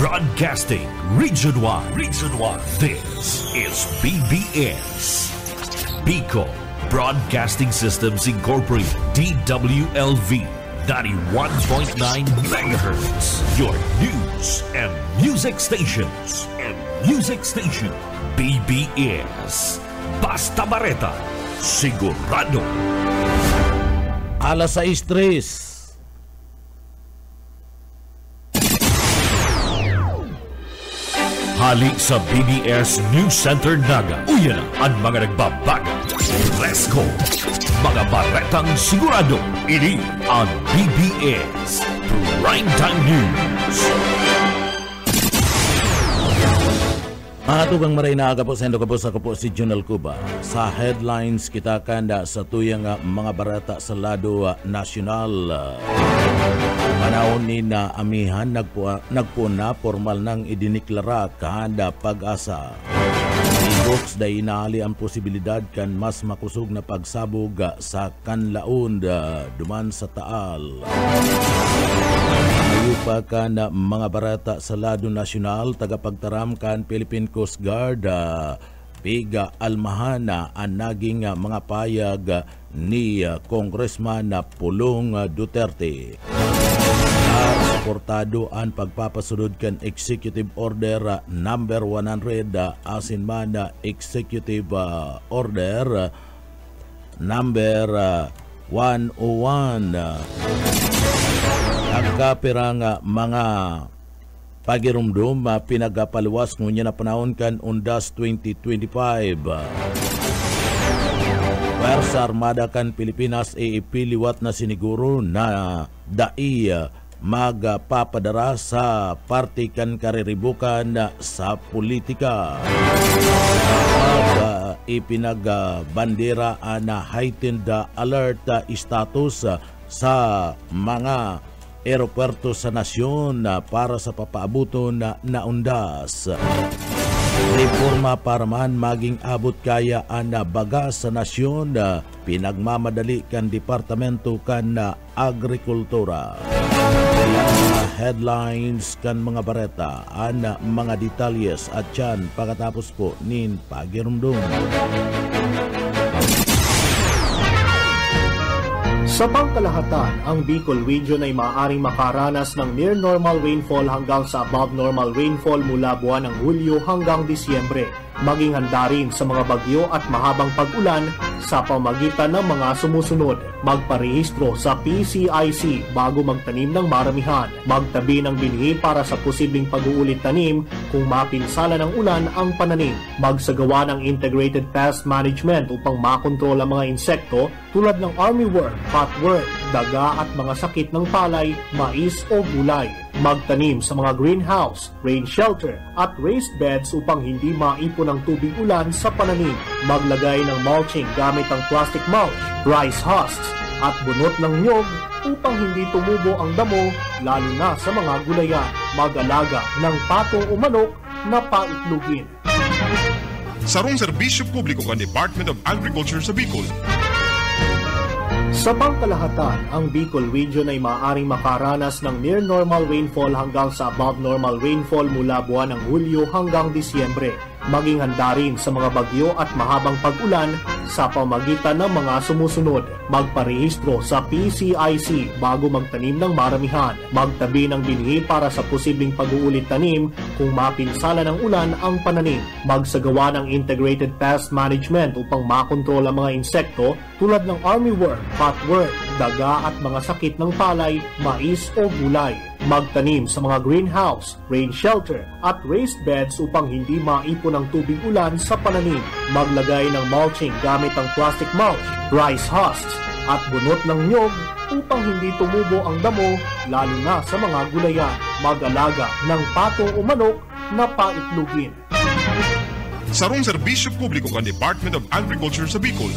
Broadcasting Region 1. This is BBS. Bicol Broadcasting Systems Incorporated. DWLV 91.9 MHz. Your news and music stations. BBS. Basta Bareta. Sigurado. Alas 6:03. Hali sa BBS News Center Naga. Uyan ang mga nagbabaga. Let's go! Mga baretang sigurado. Ini ang BBS Primetime News. Tugang maray na aga po sa ako po si Junel Cuba. Sa headlines kita kanda sa tuyang mga barata sa lado nasyonal. Panahon ni na amihan nagpuna formal nang idiniklara kahanda pag-asa. Ibox day inaali ang posibilidad kan mas makusog na pagsabog sa kanlaon duman sa Taal. Ayupa ka na mga barata sa lado nasyonal, tagapagtaram kan Philippine Coast Guard, Biga Almahana ang naging mga payag ni Congressman Pulong Duterte. Suportado ang pagpapasunod kan Executive Order number 100 asin man Executive Order number 101. Nagkapirang mga pagirumdum pinagapaliwas ngunya na panahon kan Undas 2025. Pwersa Armada kan Pilipinas liwat na siniguro na dai magpapadara sa party kan kariribukan sa politika. Ipinagbandera na heightened alert status sa mga aeropuerto sa nasyon para sa papaabuton na undas. Reforma para man maging abot kaya ang baga sa nasyon pinagmamadali kan Departamento kan Agrikultura. Mga headlines kan mga bareta ang mga detalyes at yan pagkatapos po nin pagirumdum. Sa pangkalahatan, ang Bicol Region ay maaaring makaranas ng near normal rainfall hanggang sa above normal rainfall mula buwan ng Hulyo hanggang Disyembre. Maging handa rin sa mga bagyo at mahabang pag-ulan sa pamagitan ng mga sumusunod. Magparehistro sa PCIC bago magtanim ng maramihan. Magtabi ng binhi para sa posibleng pag-uulit tanim kung mapinsala ng ulan ang pananim. Magsagawa ng integrated pest management upang makontrol ang mga insekto tulad ng armyworm, cutworm, daga at mga sakit ng palay, mais o gulay. Magtanim sa mga greenhouse, rain shelter at raised beds upang hindi maipon ang tubig ulan sa pananim. Maglagay ng mulching gamit ang plastic mulch, rice husks at bunot ng nyog upang hindi tumubo ang damo lalo na sa mga gulayan. Mag-alaga ng pato o manok na paitlugin. Sarong serbisyo publiko ng Department of Agriculture sa Bicol. Sa pangkalahatan, ang Bicol Region ay maaaring makaranas ng near normal rainfall hanggang sa above normal rainfall mula buwan ng Hulyo hanggang Disyembre. Maging handa rin sa mga bagyo at mahabang pag-ulan sa pamagitan ng mga sumusunod. Magparehistro sa PCIC bago magtanim ng maramihan. Magtabi ng binhi para sa posibleng pag-uulit tanim kung mapinsala ng ulan ang pananim. Magsagawa ng integrated pest management upang makontrol ang mga insekto tulad ng armyworm, cutworm, daga at mga sakit ng palay, mais o gulay. Magtanim sa mga greenhouse, rain shelter at raised beds upang hindi maipon ang tubig ulan sa pananim. Maglagay ng mulching gamit ang plastic mulch, rice husks at bunot ng nyog upang hindi tumubo ang damo lalo na sa mga gulayan. Mag-alaga ng pato o manok na paitlugin. Sarong serbisyo publiko ng Department of Agriculture sa Bicol.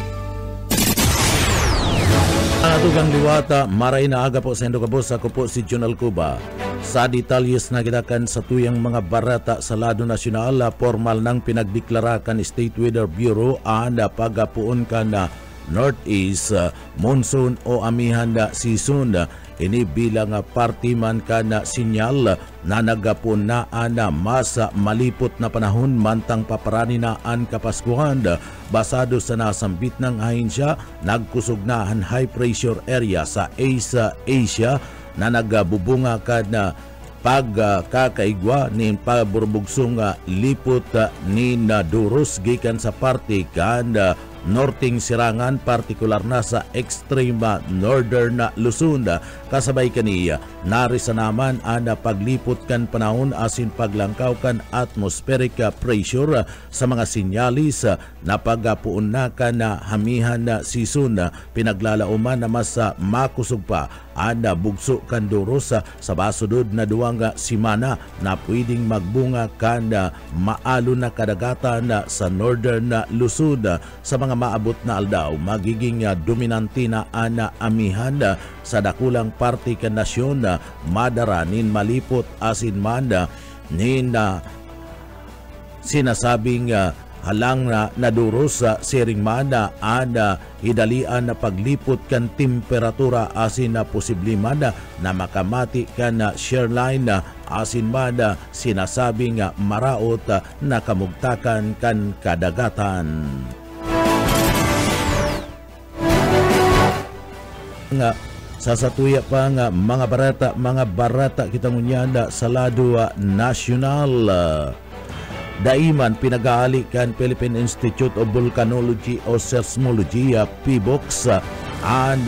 Tugang liwata, maray na aga po sa Indokabos. Ako po si Junel Cuba. Sa detalyes na gitakan sa tuyang mga barata sa lado nasyonal, formal nang pinagdeklara kan State Weather Bureau ang pagapuon kan Northeast monsoon o amihan season. ini bilang party man ka na sinyal na nagapunaan na mas malipot na panahon mantang paparani na ang Kapaskuhan. Basado sa nasambit ng ahensya, nagkusog na ang high pressure area sa Asia na nagbubunga ka na pagkakaigwa ni paburbugsong lipot ni Duros gikan sa parte kan norting sirangan, partikular na sa extreme northern Luzon. Kasabay kaniya narisa naman ang paglipot kan panahon asin paglangkaw kan atmospheric pressure sa mga sinyalis na pagpuon na kan hamihan na season. Pinaglalauman na mas makusog pa ang bugso kan Duros sa basudod na duwang simana na pwedeng magbunga kan maalo na kadagatan sa northern Luzon. Sa mga maabot na aldaw, magiging dominante na ana amihan sa dakulang parte kan nasyon, madaranin malipot asin man nin sinasabing halang na Duros siring man ana hidalian na paglipot kan temperatura asin na posible man na makamati kan shoreline asin man sinasabing maraot na kamugtakan kan kadagatan. Nga sasatuya pa nga mga barata kita ngunyanda sa lado nasyonal. Daiman pinag-aali kan Philippine Institute of Volcanology o Seismology PBOX and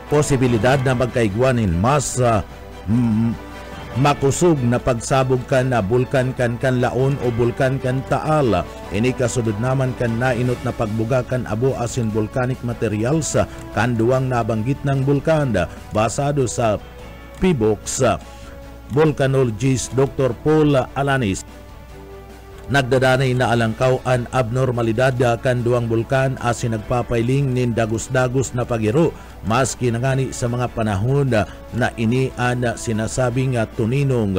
posibilidad na magkaigwanin mas makusog na pagsabog kan na bulkan kan laon o bulkan kan Taal. Ini kasunod naman kan nainot na pagbuga kan abo asin volcanic materials kan duwang nabanggit ng bulkan. Basado sa PBOX volcanologist Dr. Paul Alanis, nagdadanay na alangkaw ang abnormalidad kan duwang bulkan asin nagpapailing nin dagos-dagos na pagiro maski nangani sa mga panahon na ini ang sinasabing tuninong.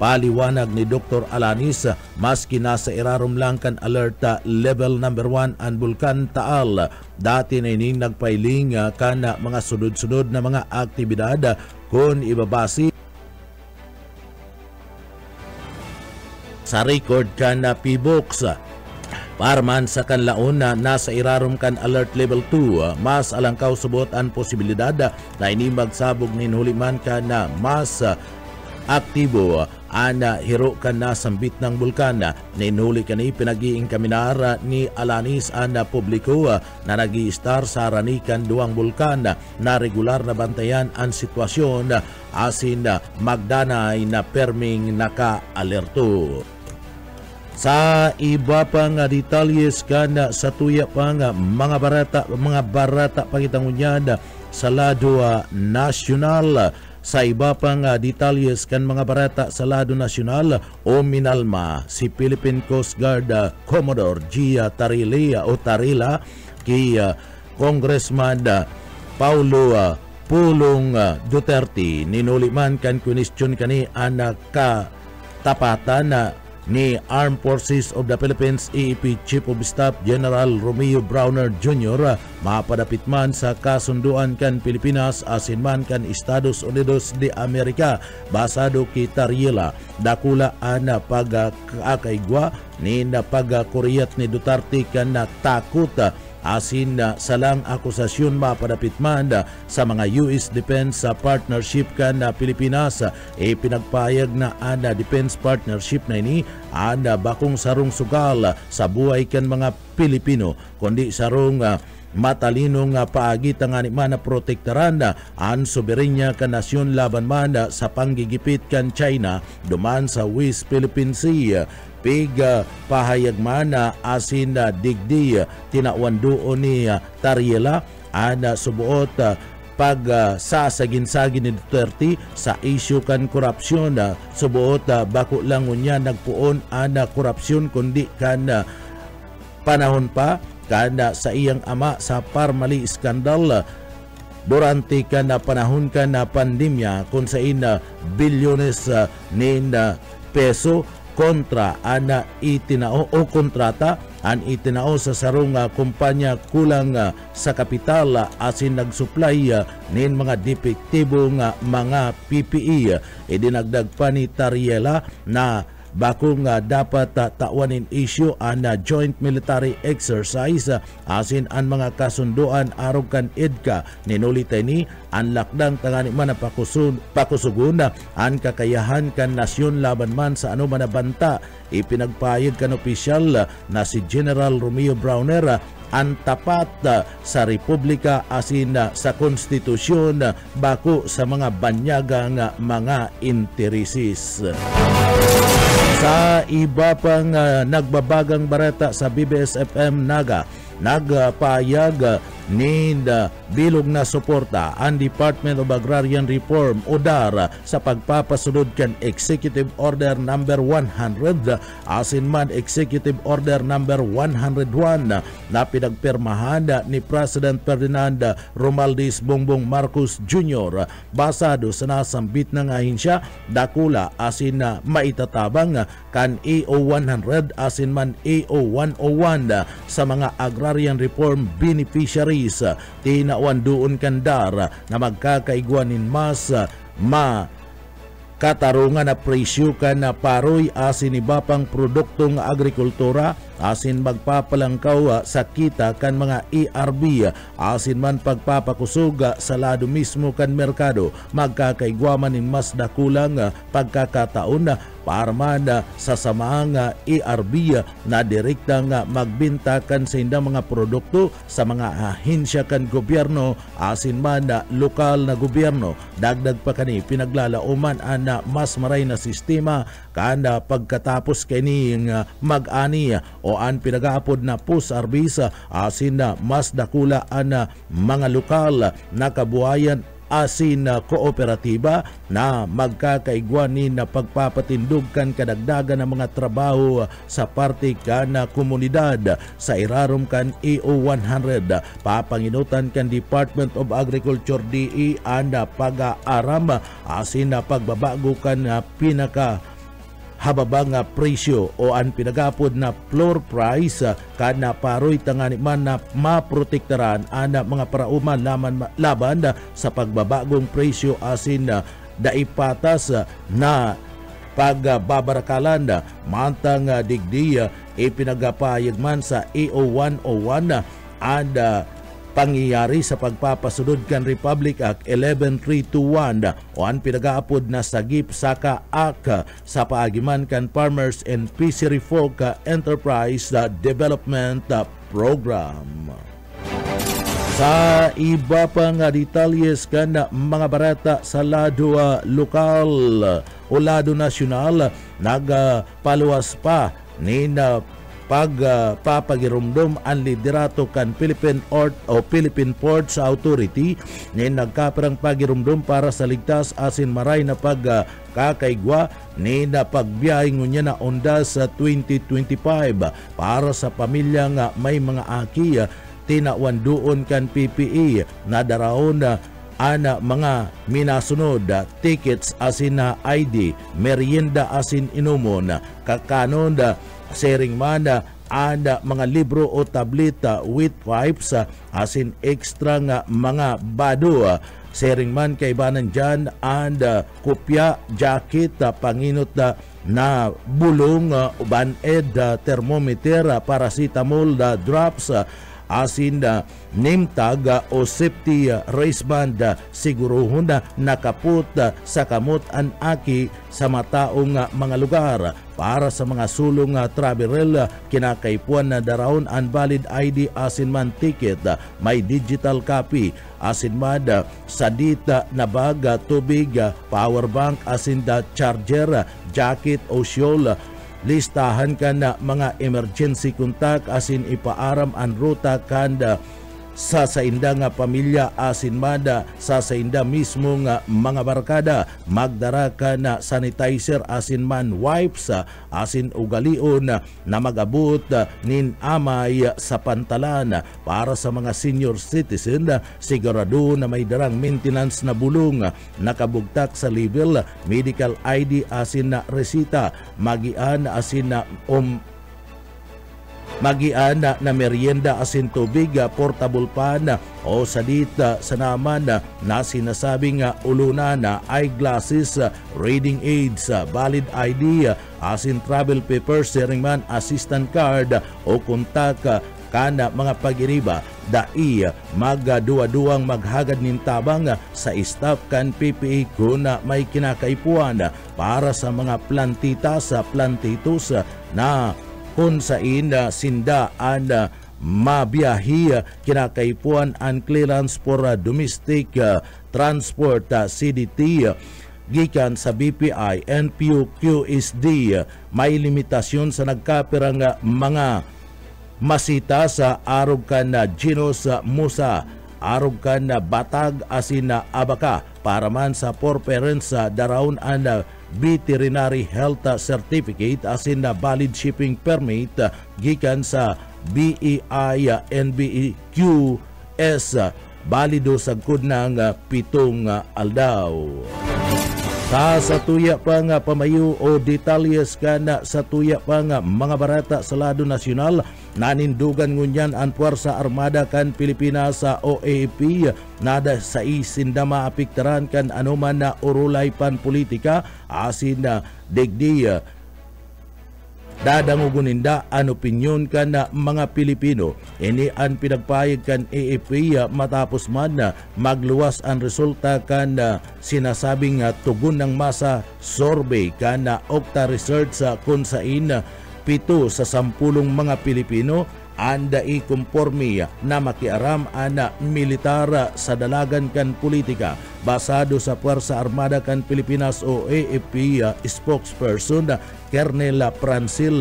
Paliwanag ni Dr. Alanis, maski nasa irarom lang kan alert level number 1 ang bulkan Taal, dati na ining nagpailing kan mga sunod-sunod na mga aktibidad kung ibabasi sa record kan PBOX. Parman sa kanlaon na nasa irarom kan alert level 2, mas alangkaw subot ang posibilidad na ini magsabog nin huliman kan na mas aktibo ana hiro kan na sambit ng bulkan. Ninhuli kani pinag-iing kaminara ni Alanis ana publiko na nag-i-star sa ranikan duwang bulkan na regular na bantayan ang sitwasyon asin magdanay na perming naka-alerto. Sa iba pang detalyes kan sa tuya pang mga barata pagitangunyad sa lado nasyonal. Sa iba pang detalyes kan mga barata sa lado nasyonal, o minalma si Philippine Coast Guard Commodore Gia Tarila kay Congressman Paulo Pulong Duterte. Ninuliman kan question kani anak katapatan ni Armed Forces of the Philippines EEP Chief of Staff General Romeo Browner Jr. mapadapit man sa kasunduan kan Pilipinas asin man kan Estados Unidos de Amerika. Basado kay Tarila, dakula ana pagkakaigwa ni na pagkuriyat ni Duterte kan na takot asin salang akusasyon mapadapit man sa mga US Defense Partnership kan Pilipinas. Pinagpayag na ana defense partnership na ini ana bakong sarong sugal sa buhay kan mga Pilipino kundi sarong matalinong paagitang man na protektaran ang soberenya kan nasyon laban man sa panggigipit kan China duman sa West Philippine Sea. Pahayag man asin digdi tinawan doon ni Tarila ana subuot sasagin-sagin ni Duterte sa issue kan korupsyon. Subuot bako lang unya nagpuon ana korupsyon kundi kan panahon pa kan sa iyang ama sa Parmali skandal durante kan panahon kan pandemya kung sa ina bilyones nin peso kontra ana itinao o kontrata an itinao sa sarong kumpanya kulang sa kapital asin nagsupply nin mga depektibo nga mga PPE. Idinagdag pa ni Tariela na bako nga dapat tawanin issue an joint military exercise asin an mga kasunduan arog kan EDCA. Ninulitay ni ang lakdang tangani man pakusugun ang kakayahan kan nasyon laban man sa ano man na banta. Ipinagpayag kan opisyal na si General Romeo Browner ang tapat sa Republika asin sa konstitusyon bako sa mga banyagang mga intereses. Sa iba pang nagbabagang bareta sa BBS-FM Naga, nagpayag ni bilog na suporta ang Department of Agrarian Reform o DAR sa pagpapasunod kan Executive Order number 100 asin man Executive Order number 101 na pinagpirmahan ni President Ferdinand Romualdez Bongbong Marcos Jr. basado sa nasambit ng ahensya dakula asin maitatabang kan EO 100 asin man EO 101 sa mga agrarian reform beneficiaries. Tinawan doon kandar na magkakaigwanin mas katarungan na presyo kan na paroy asin iba pang produktong agrikultura asin magpapalangkaw sa kita kan mga ERB asin man pagpapakusog sa lado mismo kan merkado. Magkakaigwaman in mas dakulang pagkakataon para man sa samaang ERB na direktang magbintakan sa indang mga produkto sa mga ahensya kan gobyerno asin man lokal na gobyerno. Dagdag pa kani pinaglalauman ang mas maray na sistema kada pagkatapos kaning mag-ani o an pinagaapod na post-arbis asin mas dakula ang mga lokal na kabuhayan asin kooperatiba na magkakaigwanin na pagpapatindog kan kadagdagan ng mga trabaho sa parte kan komunidad sa irarom kan EO 100. Papanginutan kan Department of Agriculture DE ang pag-aaram asin pagbabago kan pinaka hababang presyo o ang pinagapod na floor price kana paroy tangani man na maprotektaran ang mga parauman laban sa pagbabagong presyo asin daipatas na pagbabarakalan mantang digdi ipinagapayag man sa EO 101 ang pangyayari sa pagpapasunod kan Republic Act 11321 o ang pinagaapod na sagip saka Act sa paagiman kan Farmers and Fishery Folk Enterprise Development Program. Sa iba pang detalyes kan mga barata sa lado lokal o lado nasyonal, nagpaluwas pa ni pagpapagirumdum ang liderato kan Philippine Ports Authority ni nagkaparang pagirumdum para sa ligtas asin maray na pagkakaigwa ni na pagbiyahing niya na onda sa 2025 para sa pamilya nga may mga aki. Tinawan doon kan PPE na daraon ana mga minasunod tickets asin na ID, merienda asin inumon, kakanon sharing man and mga libro o tableta with pipes asin extra nga mga bado sharing man kay banan dyan and kopya, jacket, panginot na bulong, uban-ed, thermometer, paracetamol, drops, asin name tag o safety wristband, siguruhon na nakaput sa kamot ang aki sa mataong mga lugar. Para sa mga sulong travel kinakaipuan na darawon ang valid ID asin man ticket, may digital copy asin man sa dita na bag, tubig, power bank asin charger, jacket o shawl. Listahan ka na mga emergency contact asin ipaaram ang ruta kanda sa sainda nga pamilya asin mada sa sainda mismo nga mga barkada magdara ka na sanitizer asin man wipes asin ugalion na magabot nin amay sa pantalan para sa mga senior citizen sigurado na may darang maintenance na bulong nakabugtak sa level medical ID asin na resita magian asin na magian na merienda asin tubig, portable pan o sadit sa naman na sinasabing ulunan na eyeglasses, reading aids, valid ID, asin travel papers, sharing man assistant card o kontak kana mga pag-iriba dai magduwa-duwang maghagad nin tabang sa staff kan PPE kung may kinakaipuan para sa mga plantitas plantitos na kung sa sinda ang mabiyahi kinakaipuan ang clearance for domestic transport CDT gikan sa BPI NPU QSD may limitasyon sa nagkapirang mga masita sa arog kan na Ginos Musa arog kan na Batag asin na Abaka para man sa poor parents darawon ang veterinary health certificate asin na valid shipping permit gikan sa BEI NBEQS balido sagkod ng 7 aldaw. Sa tuya pa nga pamayu o detalyes ka na sa tuya pa nga mga barata sa lado nasyonal nanindugan ngunyan ang Puwersa Armada kan Pilipinas sa OAP nada sa isinda maapiktaran kan anuman na urulay pan politika asin na degdi dadanguguninda ang opinyon kan na mga Pilipino. Ini ang pinagpayag kan AFP matapos man na magluwas ang resulta kan sinasabing tugon ng masa survey kan na Okta Research kung sain 7 sa 10 mga Pilipino anda ikumpormi na makiaram ana militar sa dalagan kan politika basado sa Puwersa Armada kan Pilipinas o AFP spokesperson Colonel Francil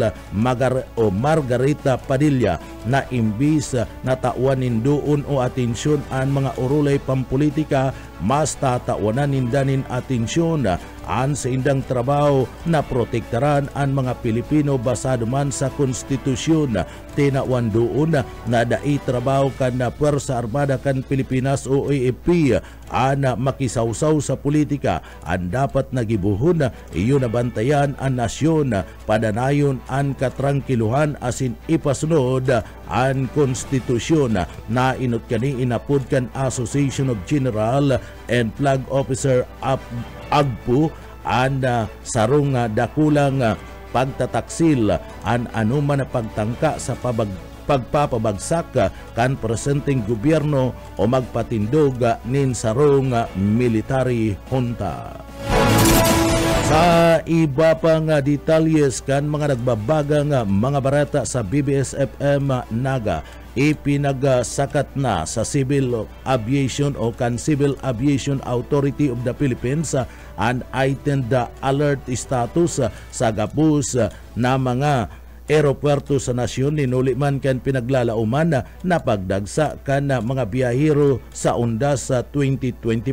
Margarita Padilla na imbis na tawanin doon o atensyon ang mga urulay pampolitika mas tatawanan nindanin atensyon an sa indang trabaho na protektaran ang mga Pilipino basado man sa konstitusyon tinawan doon na dai trabaho kan na Puwersa Armada kan Pilipinas o AFP ana makisawsaw sa politika ang dapat nagibuhon iyo nabantayan ang nasyon padanayon ang katrangkiluhan asin ipasunod ang konstitusyon na inot kani inapod kan Association of General and Flag Officer AGPU ang sarong dakulang pagtataksil ang anuman na pagtangka sa pagpapabagsak kan presenteng gobyerno o magpatindog nin sarong military junta. Sa iba pang detalyes kan mga nagbabagang mga barata sa BBS FM Naga, ipinagsakat na sa Civil Aviation o kan Civil Aviation Authority of the Philippines ang heightened alert status sa gapos na mga aeropuerto sa nasyon ninuli man kan pinaglalauman na pagdagsa kan mga biyahero sa undas sa 2025.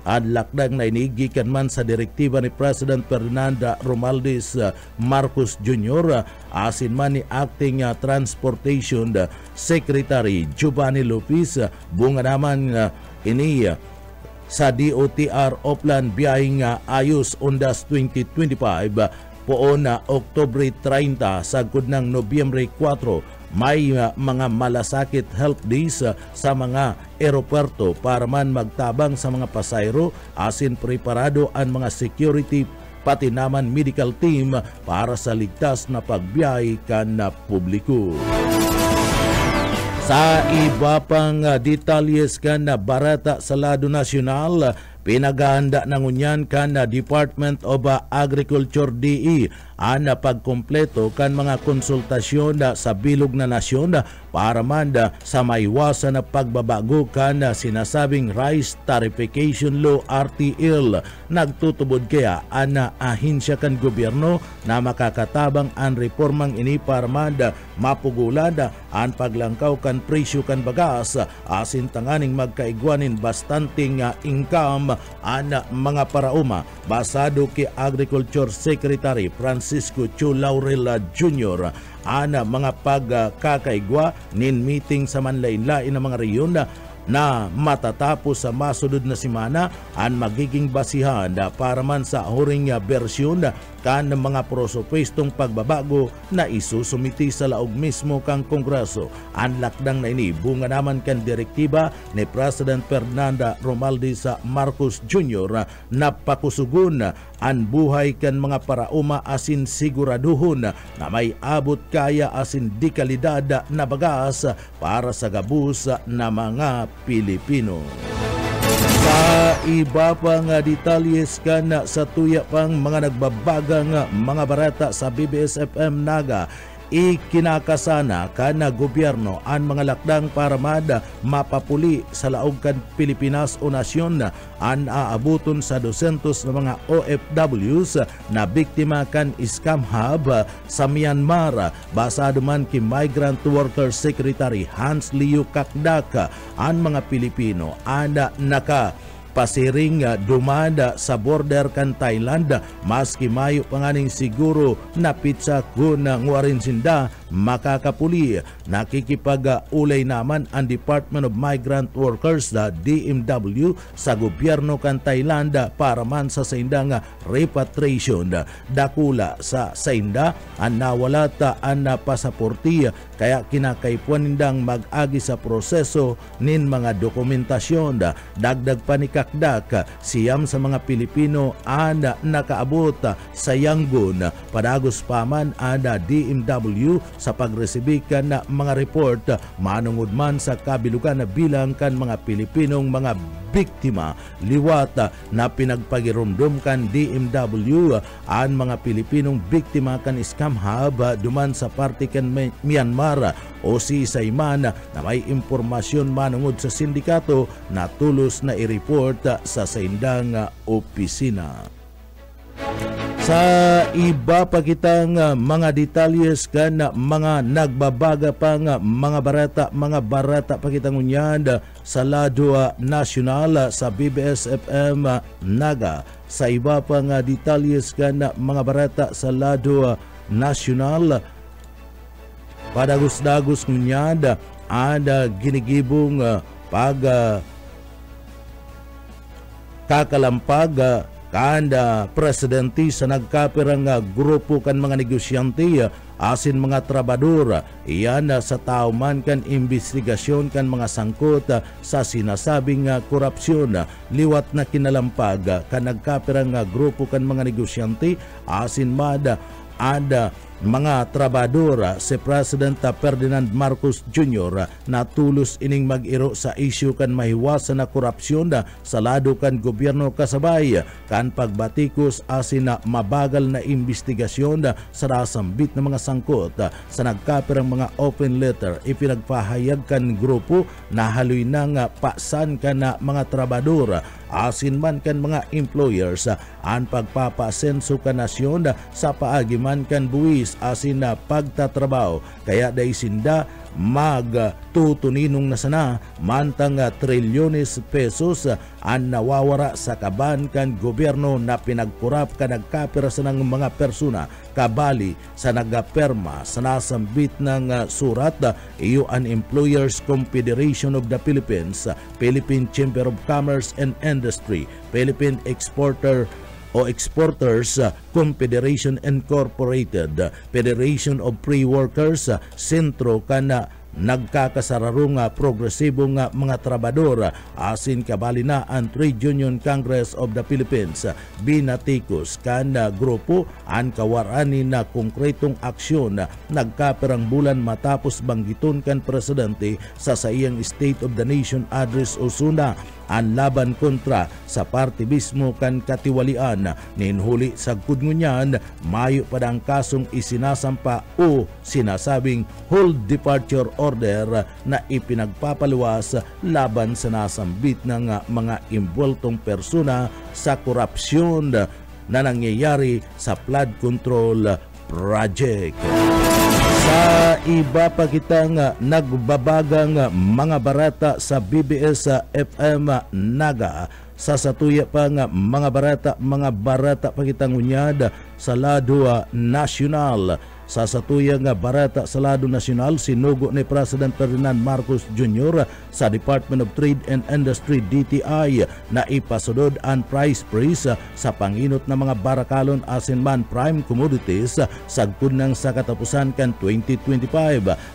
Ang lakdang na inigikan man sa direktiba ni President Ferdinand Romualdez Marcos Jr. asin man ni Acting Transportation Secretary Giovanni Lopez bunga naman ini sa DOTR Oplan biyahing ayos undas 2025 poon na Oktubre 30 sagod ng Nobyembre 4 may mga malasakit health days sa mga aeropuerto para man magtabang sa mga pasayro asin preparado ang mga security pati naman medical team para sa ligtas na pagbiyahe kan na publiko. Sa iba pang detalyes kan na barata sa lado nasyonal, pinagahanda na ngunyan kan Department of Agriculture DE ana pagkumpleto kan mga konsultasyon sa bilog na nasyon para man sa maiwasan na pagbabago kan sinasabing Rice Tarification Law RTL. Nagtutubod kaya ana ahinsya kan gobyerno na makakatabang ang reformang ini para man mapugulan ang paglangkaw kan presyo kan bagas asin tanganing magkaigwanin bastanting income ana mga parauma. Basado kay Agriculture Secretary Francisco Chu Laurel Jr. ana mga pagkakaigwa nin meeting sa manlain-lain ng mga reyon na matatapos sa masudod na simana ang magiging basihan para man sa huring bersyon kan mga prosopwestong pagbabago na isusumiti sa laog mismo kang Kongreso. Ang lakdang na ini bunga naman kan direktiba ni President Ferdinand Romualdez Marcos Jr. na pakusugon ang buhay kan mga parauma asin siguraduhon na may abot kaya asin di kalidad na bagas para sa gabus na mga Pilipino. Sa iba pang detalyes kan sa tuya pang mga nagbabagang mga barata sa BBS-FM Naga, ikinakasana kan gobyerno ang mga lakdang para mapapuli sa laog kan Pilipinas o nasyon ang aabuton sa 200 na mga OFWs na biktima kan scam hub sa Myanmar. Basado man kay Migrant Worker Secretary Hans Liu Kakdak, ang mga Pilipino ana pasiring dumada sa border kan Thailand maski mayo panganing siguro na pizza kun nguarin sinda makakapuli. Nakikipag-ulay naman ang Department of Migrant Workers DMW sa gobyerno kan Thailand para man sa saindang repatriation. Dakula sa sainda ang nawalata ang pasaporti kaya kinakaipuan nindang mag-agi sa proseso nin mga dokumentasyon. Dagdag pa ni Kakdak, siyam sa mga Pilipino ana nakaabot sa Yangon. Padagos pa man ana DMW sa pagresibikan na mga report manungod man sa kabilugan na bilang kan mga Pilipinong mga biktima. Liwat na pinagpagirumdum kan DMW ang mga Pilipinong biktima kan scam hub duman sa parte kan Myanmar o si Sayman na may impormasyon manungod sa sindikato na tulos na i-report sa saindang opisina. Sa iba pa kitang mga detalyes kan mga nagbabaga pang mga barata pa kitang unyad sa Lado Nacional sa BBS-FM Naga. Sa iba pang detalyes kan mga barata sa Lado Nacional, padagos-dagos unyad ada ginigibong pag kakalampag kanda presidente sa nagkapirang grupo kan mga negosyante asin mga trabador. Iyan sa tao man kan investigasyon kan mga sangkot sa sinasabing korupsyon. Liwat na kinalampag kan nagkapirang grupo kan mga negosyante asin ada mga trabador si President Ferdinand Marcos Jr. na tulos ining mag-iro sa isyu kan mahiwasan na korupsyon sa lado kan gobyerno kasabay kan pagbatikos asin na mabagal na investigasyon sa rasambit na mga sangkot sa nagkapirang mga open letter. Ipinagpahayag kan grupo na haloy nang pasan kan na mga trabador asin man kan mga employers ang pagpapasenso kan nasyon sa paagiman kan buwis asin na pagtatrabaho. Kaya daisinda magtutuninong na sana mantang trilyones pesos ang nawawara sa kaban kan gobyerno na pinagkurap ka nagkapira sa ng mga persona kabali sa nagaperma sa nasambit ng surat iyo an Employers Confederation of the Philippines, Philippine Chamber of Commerce and Industry, Philippine Exporters Confederation Incorporated, Federation of Pre-Workers, Sentro kana nagkakasararong progresibong mga trabador asin kabali na ang Trade Union Congress of the Philippines. Binatikos kan grupo ang kawarani na konkretong aksyon nagkapirang bulan matapos banggiton kan presidente sa iyang State of the Nation Address Osuna ang laban kontra sa partibismo kan katiwalian. Ninhuli sa kudngunyan, mayo pa ang kasong isinasampa o sinasabing hold departure order na ipinagpapaluwas laban sa nasambit ng mga imbultong persona sa korupsyon na nangyayari sa flood control project. Sa iba pa kitang nagbabagang mga barata sa BBS FM Naga, sa satuya pa nga mga barata pa kitang unyad sa lado nasyonal. Sa satuya nga barata sa lado nasyonal, sinugo ni President Ferdinand Marcos Jr. sa Department of Trade and Industry DTI na ipasunod ang price freeze sa panginot na mga barakalon asinman prime commodities sagkod ng sa katapusan kan 2025.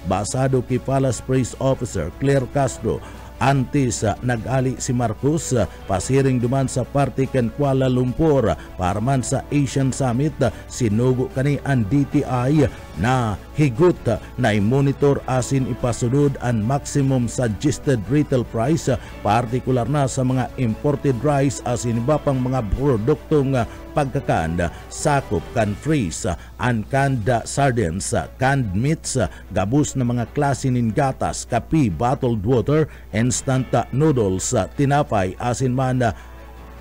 Basado kay Palace Praise Officer Claire Castro, antes nag-ali si Marcos pasiring duman sa parte kan Kuala Lumpur para man sa Asian Summit. Sinugo kani ang DTI na higot na i-monitor asin ipasunod ang maximum suggested retail price, partikular na sa mga imported rice asin iba pang mga produktong pagkakan, sakop kan freeze, uncanned sardines, canned meats, gabus na mga klase nin gatas, kape, bottled water, instant noodles, tinapay, asin man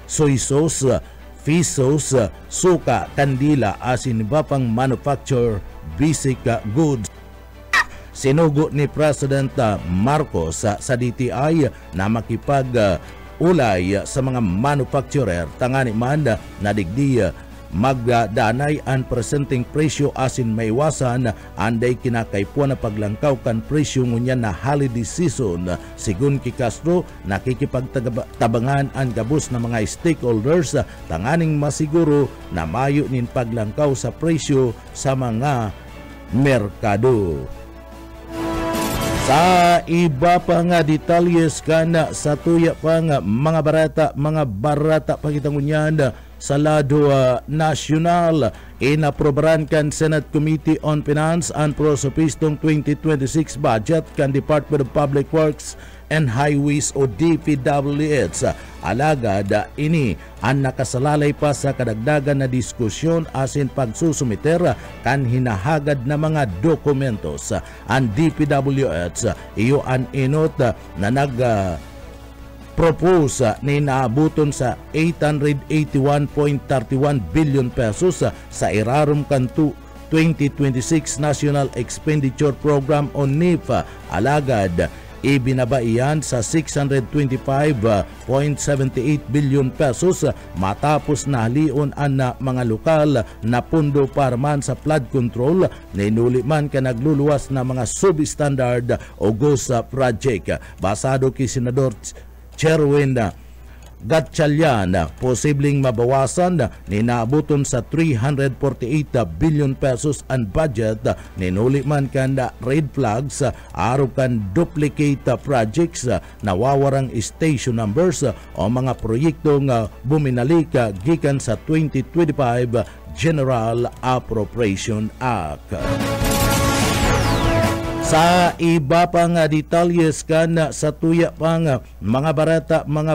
soy sauce, fish sauce, suka, kandila, asin iba pang manufacture basic goods. Sinugo ni President Marcos sa DTI na makipag-ulay sa mga manufacturer tangani man na digdi magdanay ang presenting presyo asin maiwasan anday kinakaipuan na paglangkaw kan presyo ngunyan na holiday season. Sigun kay Castro, nakikipagtabangan ang gabos na mga stakeholders tanganing masiguro na mayo nin paglangkaw sa presyo sa mga merkado. Sa iba pa nga detalyes kana sa tuya pa nga mga barata pakitangunyan sa lado nasyonal, inaprobaran kan Senate Committee on Finance and Prosopistong 2026 budget kan Department of Public Works and Highways o DPWH. Alagad ini ang nakasalalay pa sa kadagdagan na diskusyon asin pagsusumiter kan hinahagad na mga dokumentos. Ang DPWH iyo ang inot na propose ni naabuton sa 881.31 billion pesos sa irarum kan 2026 National Expenditure Program o NEP. Alagad ibinabaiyan sa 625.78 billion pesos matapos na halion ang mga lokal na pundo para man sa flood control. Ninuli man ka nagluluwas na mga substandard o GOSA project. Basado kay Senador Cherwin Gatchalian, posibleng mabawasan ni naabuton sa 348 billion pesos ang budget. Ninuli man kan red flags araw kan duplicate projects, nawawarang station numbers o mga proyektong buminalik gikan sa 2025 General Appropriation Act. Sa iba pang detalyes kan sa tuya pang mga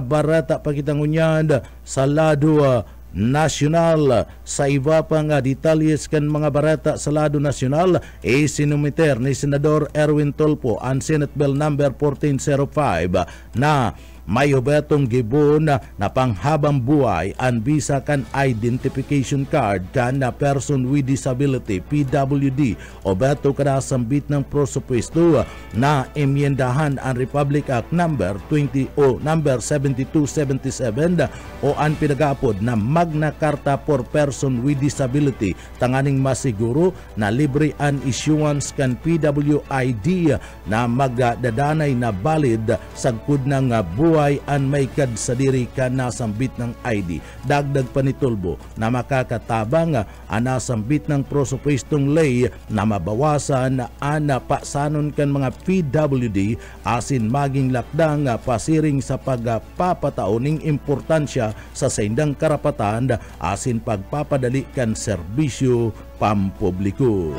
barata pakitangunyan sa lado nasyonal. Sa iba pang detalles kan mga barata sa lado nasyonal, sinumiter ni Senador Erwin Tolpo ang Senate Bill number 1405 na may obetong gibon na panghabang buhay ang visa kan identification card kan na person with disability PWD. Obeto kada sambit ng prosupuesto na emyendahan ang Republic Act number 7277 o ang pinagapod na Magna Carta for Person with Disability, tanganing masiguro na libre ang issuance kan PWID na magdadanay na valid sagkod ng buhay an may kad sa diri ka nasambit ng ID. Dagdag pa ni Tulbo na makakatabang ang nasambit ng prosupuestong lay na mabawasan ang pasanon kan mga PWD asin maging lakdang pasiring sa pagpapataoning importansya sa saindang karapatan asin pagpapadali kan serbisyo pampubliko.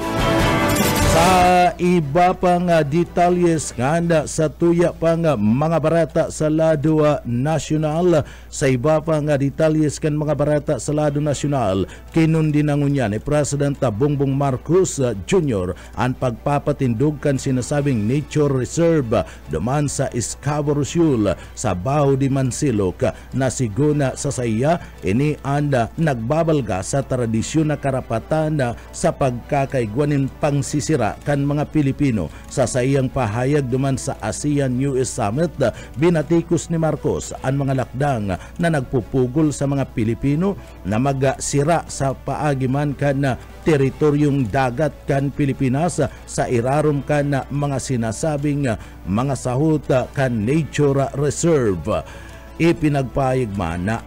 Sa iba pang detalyes nga sa tuya pang mga barata sa lado nasyonal, sa iba pang detalles kan mga barata sa lado nasyonal, kinundi na ngunyan ni President Bongbong Marcos Jr. ang pagpapatindog kan sinasabing nature reserve duman sa Scarborough Shoal sa Baho de Mansilok na siguna sa saya ini anda nagbabalga sa tradisyon na karapatan sa pagkakaigwanin pangsisira kan mga Pilipino. Sa sayang pahayag duman sa ASEAN-US Summit, binatikos ni Marcos ang mga lakdang na nagpupugol sa mga Pilipino na magsira sa paagiman kan teritoryong dagat kan Pilipinas sa irarom kan mga sinasabing mga sahot kan nature reserve. Ipinagpahayag man na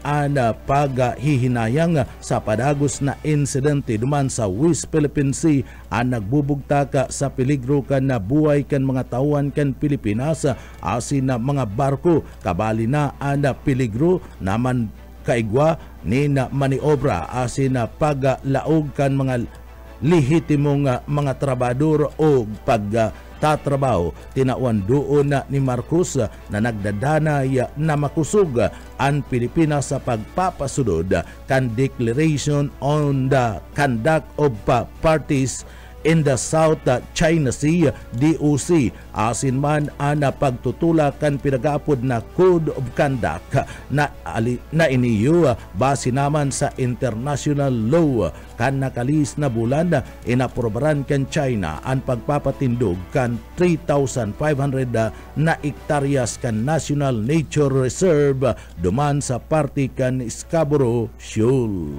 paghihinayang sa padagos na insidente duman sa West Philippine Sea ang nagbubugtaka sa peligro kan na buhay kan mga tauhan kan Pilipinas asin na mga barko kabali na ang peligro naman kaigwa ni na maniobra asin na paglaog kan mga lehitimong mga trabador o tatrabaho. Tinawan doon ni Marcos na nagdadanay na makusog ang Pilipinas sa pagpapasunod kan Declaration on the Conduct of Parties in the South China Sea DOC asin man ang pagtutulak kan pinag-aapod na Code of Conduct na iniyo base naman sa international law kan nakalis na bulan inaprobaran kan China ang pagpapatindog kan 3,500 na hektaryas kan National Nature Reserve duman sa parte kan Scarborough Shoal.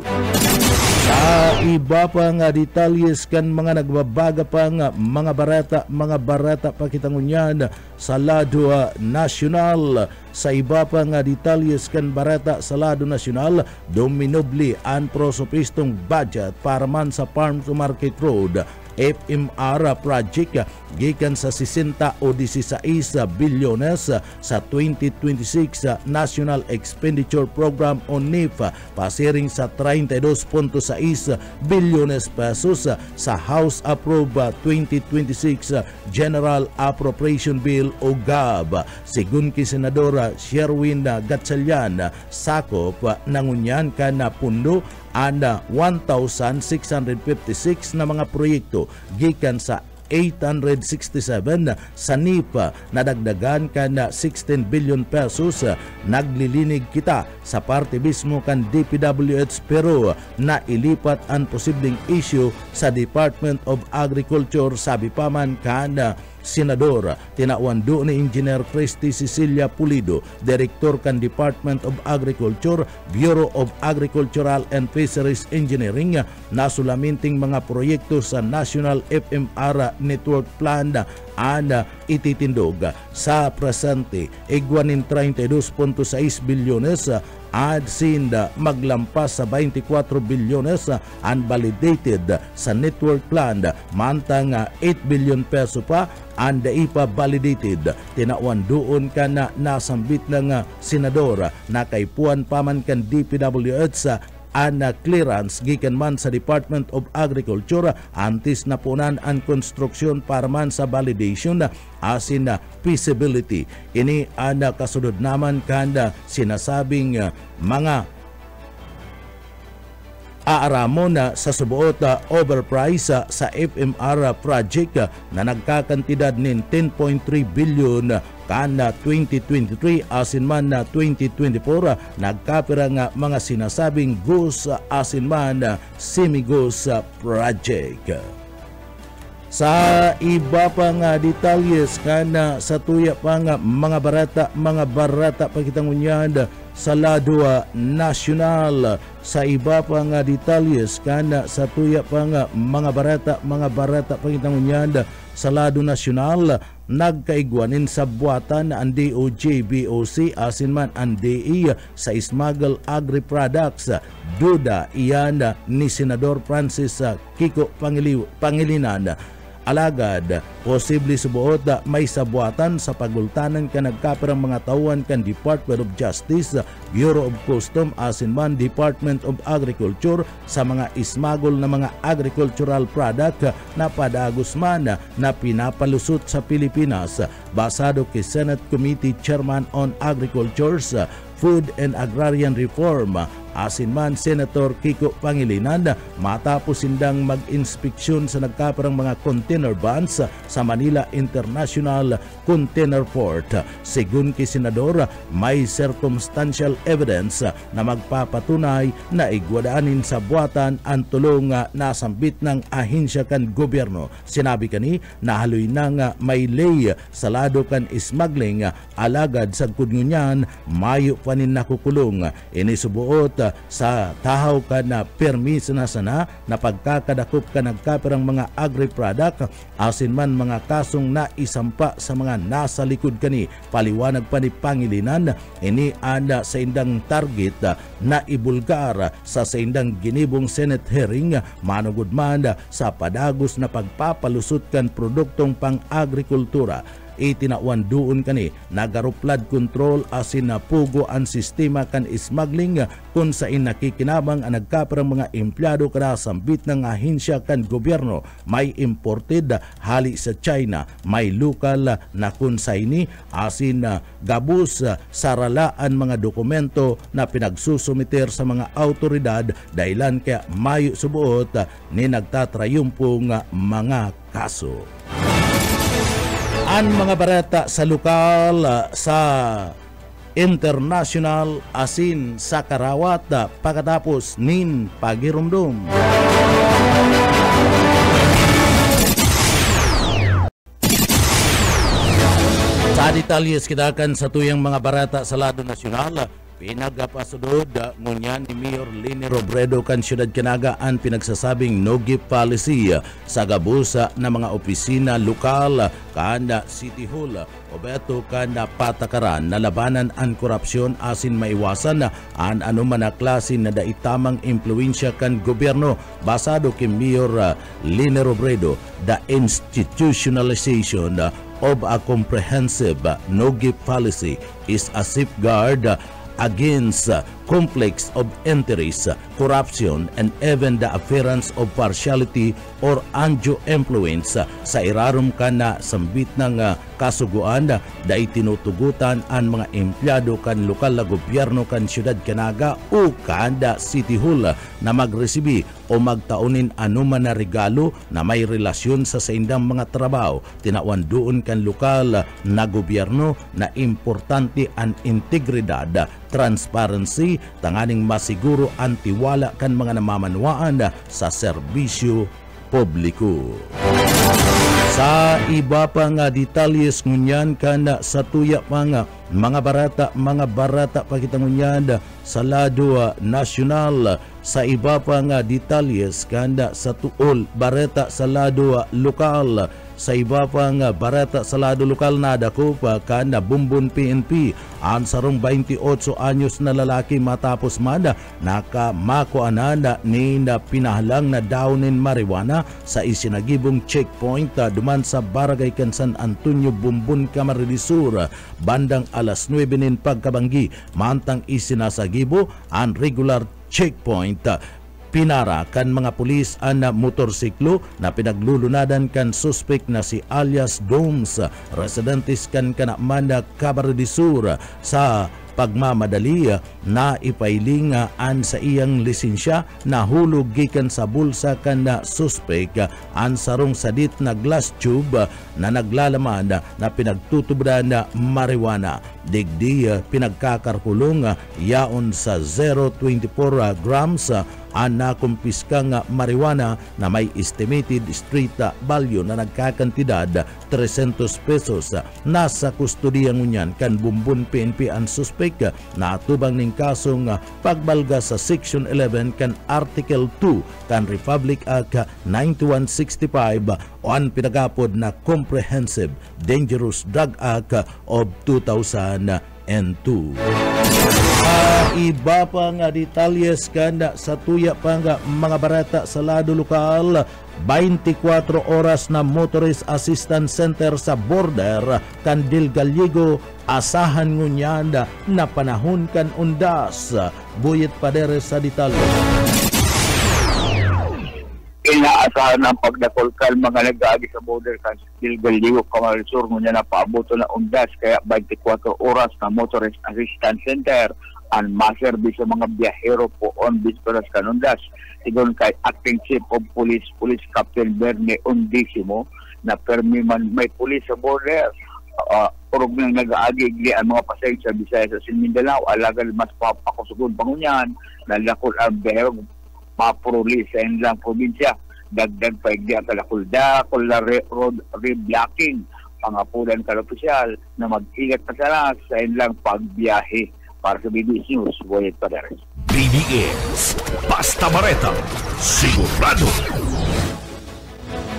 Sa iba pang detalles kan mga nagbabaga pang mga barata pakitangunyan sa lado nasyonal. Sa iba pang detalles kan barata sa lado nasyonal, dominobli ang prosopistong budget para man sa Farm to Market Road FMR project gikan sa 60 o 16 bilyones sa 2026 National Expenditure Program o NIF pasiring sa 32.6 bilyones pesos sa House Approved 2026 General Appropriation Bill o GAB. Sigun ki Senadora Sherwin Gatchalian, sakop nangunyan ka na pundo ana 1,656 na mga proyekto gikan sa 867 sa NIPA na dagdagan ka na 16 billion pesos. Naglilinig kita sa parte mismo kan DPWH pero na ilipat ang posibleng issue sa Department of Agriculture sabi pa man kan Senador. Tinawan do ni Engineer Christy Cecilia Pulido, Director kan Department of Agriculture, Bureau of Agricultural and Fisheries Engineering na sulaminting mga proyekto sa National FMR Network Plan ana ititindog sa presente igwanin 32.6 bilyones adsinda maglampas sa 24 bilyones unvalidated sa network plan mantang 8 billion peso pa anda ipa validated. Tinawan doon ka na nasambit ng senador na kaipuan paman kan DPWH sa ana clearance gikan man sa Department of Agriculture antes na punan ang konstruksyon para man sa validation asin na feasibility. Ini ana kasunod naman kanda sinasabing mga aaramon sa subuot overprice sa FMR project na nagkakantidad nin 10.3 billion kana 2023 asin man na 2024 nagkapira nga mga sinasabing GOES asin man semi-GOES project. Sa iba pang detalles kana sa tuya pang mga barata pakitangunyan sa lado nasyonal. Sa iba pang detalles kana sa tuya pang mga barata pakitangunyan sa lado nasyonal nagkaigwanin sa buwatan ang DOJ-BOC asin man ang DE sa smuggle agri-products. Duda iyan ni Senador Francis Kiko Pangilinan. Alagad, posible subuot may sabuatan sa pagultanan kan nagkaperang mga tauhan kan Department of Justice, Bureau of Custom, asinman Department of Agriculture sa mga ismagol na mga agricultural product na padagos man na pinapalusot sa Pilipinas. Basado kay Senate Committee Chairman on Agriculture's Food and Agrarian Reform, asinman Senator Kiko Pangilinan, matapos sindang mag-inspeksyon sa nagkaparang mga container vans sa Manila International Container Port. Sigun kay Senador, may circumstantial evidence na magpapatunay na igwadaanin sa buwatan ang tulong nasambit ng ahensya kan gobyerno. Sinabi kani na haloy nang may lay sa lado kan smuggling, alagad sa kudngunyan mayo panin nakukulong. Inisubuot sa tahaw ka na permis na sana na pagkakadakop ka nagkaperang mga agri-product, asin man mga kasong naisampa sa mga nasa likod kani. Paliwanag pa ni Pangilinan, ini anda sa indang target na ibulgar sa indang ginibong Senate hearing, manugod man sa padagos na pagpapalusot kan produktong pang-agrikultura. Itinawan doon kani nagaro flood control asin na pugo ang sistema kan smuggling kung saan nakikinabang ang nagkaperang mga empleyado kada sambit ng ahensya kan gobyerno. May imported hali sa China, may lokal na kung saini asin gabus saralaan mga dokumento na pinagsusumiter sa mga autoridad dahilan kaya mayo subuot ni nagtatrayumpong mga kaso. Ang mga barata sa lokal, sa international, asin sa karawat pagkatapos nin pagirumdum. Sa detalyes kita kan sa tuyang mga barata sa lado nasyonal, pinagapasudod ngunyan ni Mayor Leni Robredo kan siyudad Canaga ang pinagsasabing no-gift policy sa gabusa na mga opisina lokal kanda City Hall o beto kanda patakaran na labanan ang korupsyon asin maiwasan ang anuman na klase na daitamang impluensya kan gobyerno. Basado kay Mayor Leni Robredo, the institutionalization of a comprehensive no-gift policy is a safeguard against conflicts of interest, corruption, and even the appearance of partiality or undue influence sa irarom ka na sambit ng kasuguan na itinutugutan ang mga empleyado kan lokal na gobyerno kan siyudad Canaga o kanda City Hall na magresibi o magtaunin anuman na regalo na may relasyon sa indang mga trabaho. Tinawan doon kan lokal na gobyerno na importante ang integridad, transparency, tanganing masiguro ang tiwala kan mga namamanwaan sa serbisyo publiko. Sa iba pa nga detalyes ngunyan kan sa tuya pa nga mga barata pakita ngunyan sa lado nasyonal. Sa iba pa nga detalyes kanda sa tuol barata sa lado lokal. Sa iba pa nga barata sa lado lokal na dako pa kanda bumbun PNP ang sarong 28 anyos na lalaki matapos man nakamakuanan ni na pinahlang na downin marijuana sa isinagibong checkpoint duman sa Barangay kan San Antonio, Bumbun, Camarines Sur bandang alas 9 nin pagkabanggi mantang isinasagibo ang regular checkpoint. Pinara kan mga pulis ang motorsiklo na pinaglulunadan kan suspek na si alias Doms, residentes kan Kanamanda, Camarines Sur. Sa pagmamadali na ipailing an sa iyang lisensya na hulog gikan sa bulsa kan na suspek an sarong sadit na glass tube na naglalaman na pinagtutubdan na marijuana. Digdi pinagkakarkulong yaon sa 0.24 grams ang nakumpiskang marijuana na may estimated street value na nagkakantidad 300 pesos. Nasa kustodiya ngunyan kan Bumbun PNP ang suspek na atubang ning kasong pagbalga sa Section 11 kan Article 2 kan Republic Act 9165 o ang pinagapod na Comprehensive Dangerous Drug Act of 2002. Iba pa nga detalyes kanda sa tuya pa nga mga barata sa lado lokal, 24 oras na motorist assistance center sa border Candil Gallego asahan ngunyan na panahon kan undas. Buyet padere sa detalye. Inaasahan ang pagdakolkal mga nag-aagi sa border Candil Gallego, Camarines Sur ngunyan na paaboto na undas kaya 24 oras na motorist assistance center ang maserbi sa mga biyahero po on bisperas kanundas. Sigon kay Acting Chief of Police, Police Captain Bernie Undisimo, na permi man may police sa border. Urog nang nag-aagig ang mga pasayag sa Visayas sa Mindanao, alagal mas papakusugon pangunyan, nalakol ang biyahero, mapuruli sa ilang probinsya. Dagdag pa igdi ang kalakulda, kula road reblocking, pangapulan kalopisyal na mag-ingat pa sila sa ilang pagbiyahe. Para sa BBS News, Boyet Paderes. BBS, basta bareta, sigurado.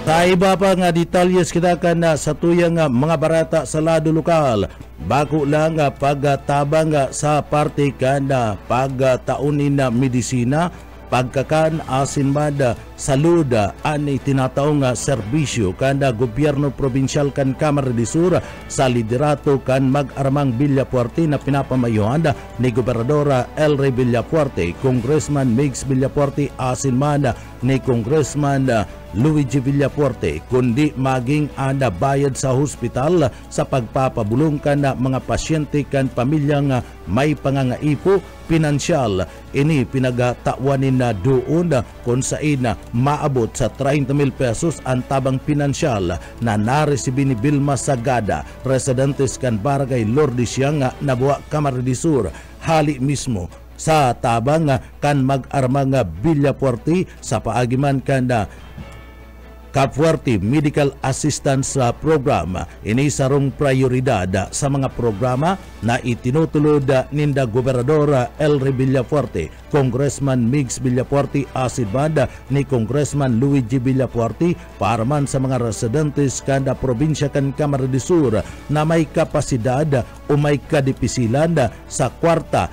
Sa iba pa nga detalyes kita na sa tuyang mga barata sa lado lokal, bako lang pagtabang sa parte kanda pagtaunin na medisina, pagkakan asin mada salud ani tinataong serbisyo kanda gobyerno probinsyal kan Camarines Sur sa liderato kan mag-aramang Villafuerte na pinapamayuhan ni Gobernadora Elry Villafuerte, Congressman Migs Villafuerte asin mada ni Congressman Luigi Villafuerte kundi maging anda bayad sa hospital sa pagpapabulong kan mga pasyente kan pamilyang may pangangaipo pinansyal. Ini pinagatawanin na doon kung saan maabot sa 30,000 pesos ang tabang pinansyal na naresibi ni Vilma Sagada, residentes kan Barangay Lourdes nga nabuwa Camarines Sur, hali mismo sa tabang kan mag-armang Villafuerte sa paagiman kan Capuerte Medical Assistance Program. Ini sarong prioridad sa mga programa na itinutulod ninda Gobernador Elry Villafuerte, Congressman Migs Villafuerte asidbad ni Congressman Luigi Villafuerte para man sa mga residentes kada probinsya kan Camarines Sur na may kapasidad o may kadipisilan sa kwarta,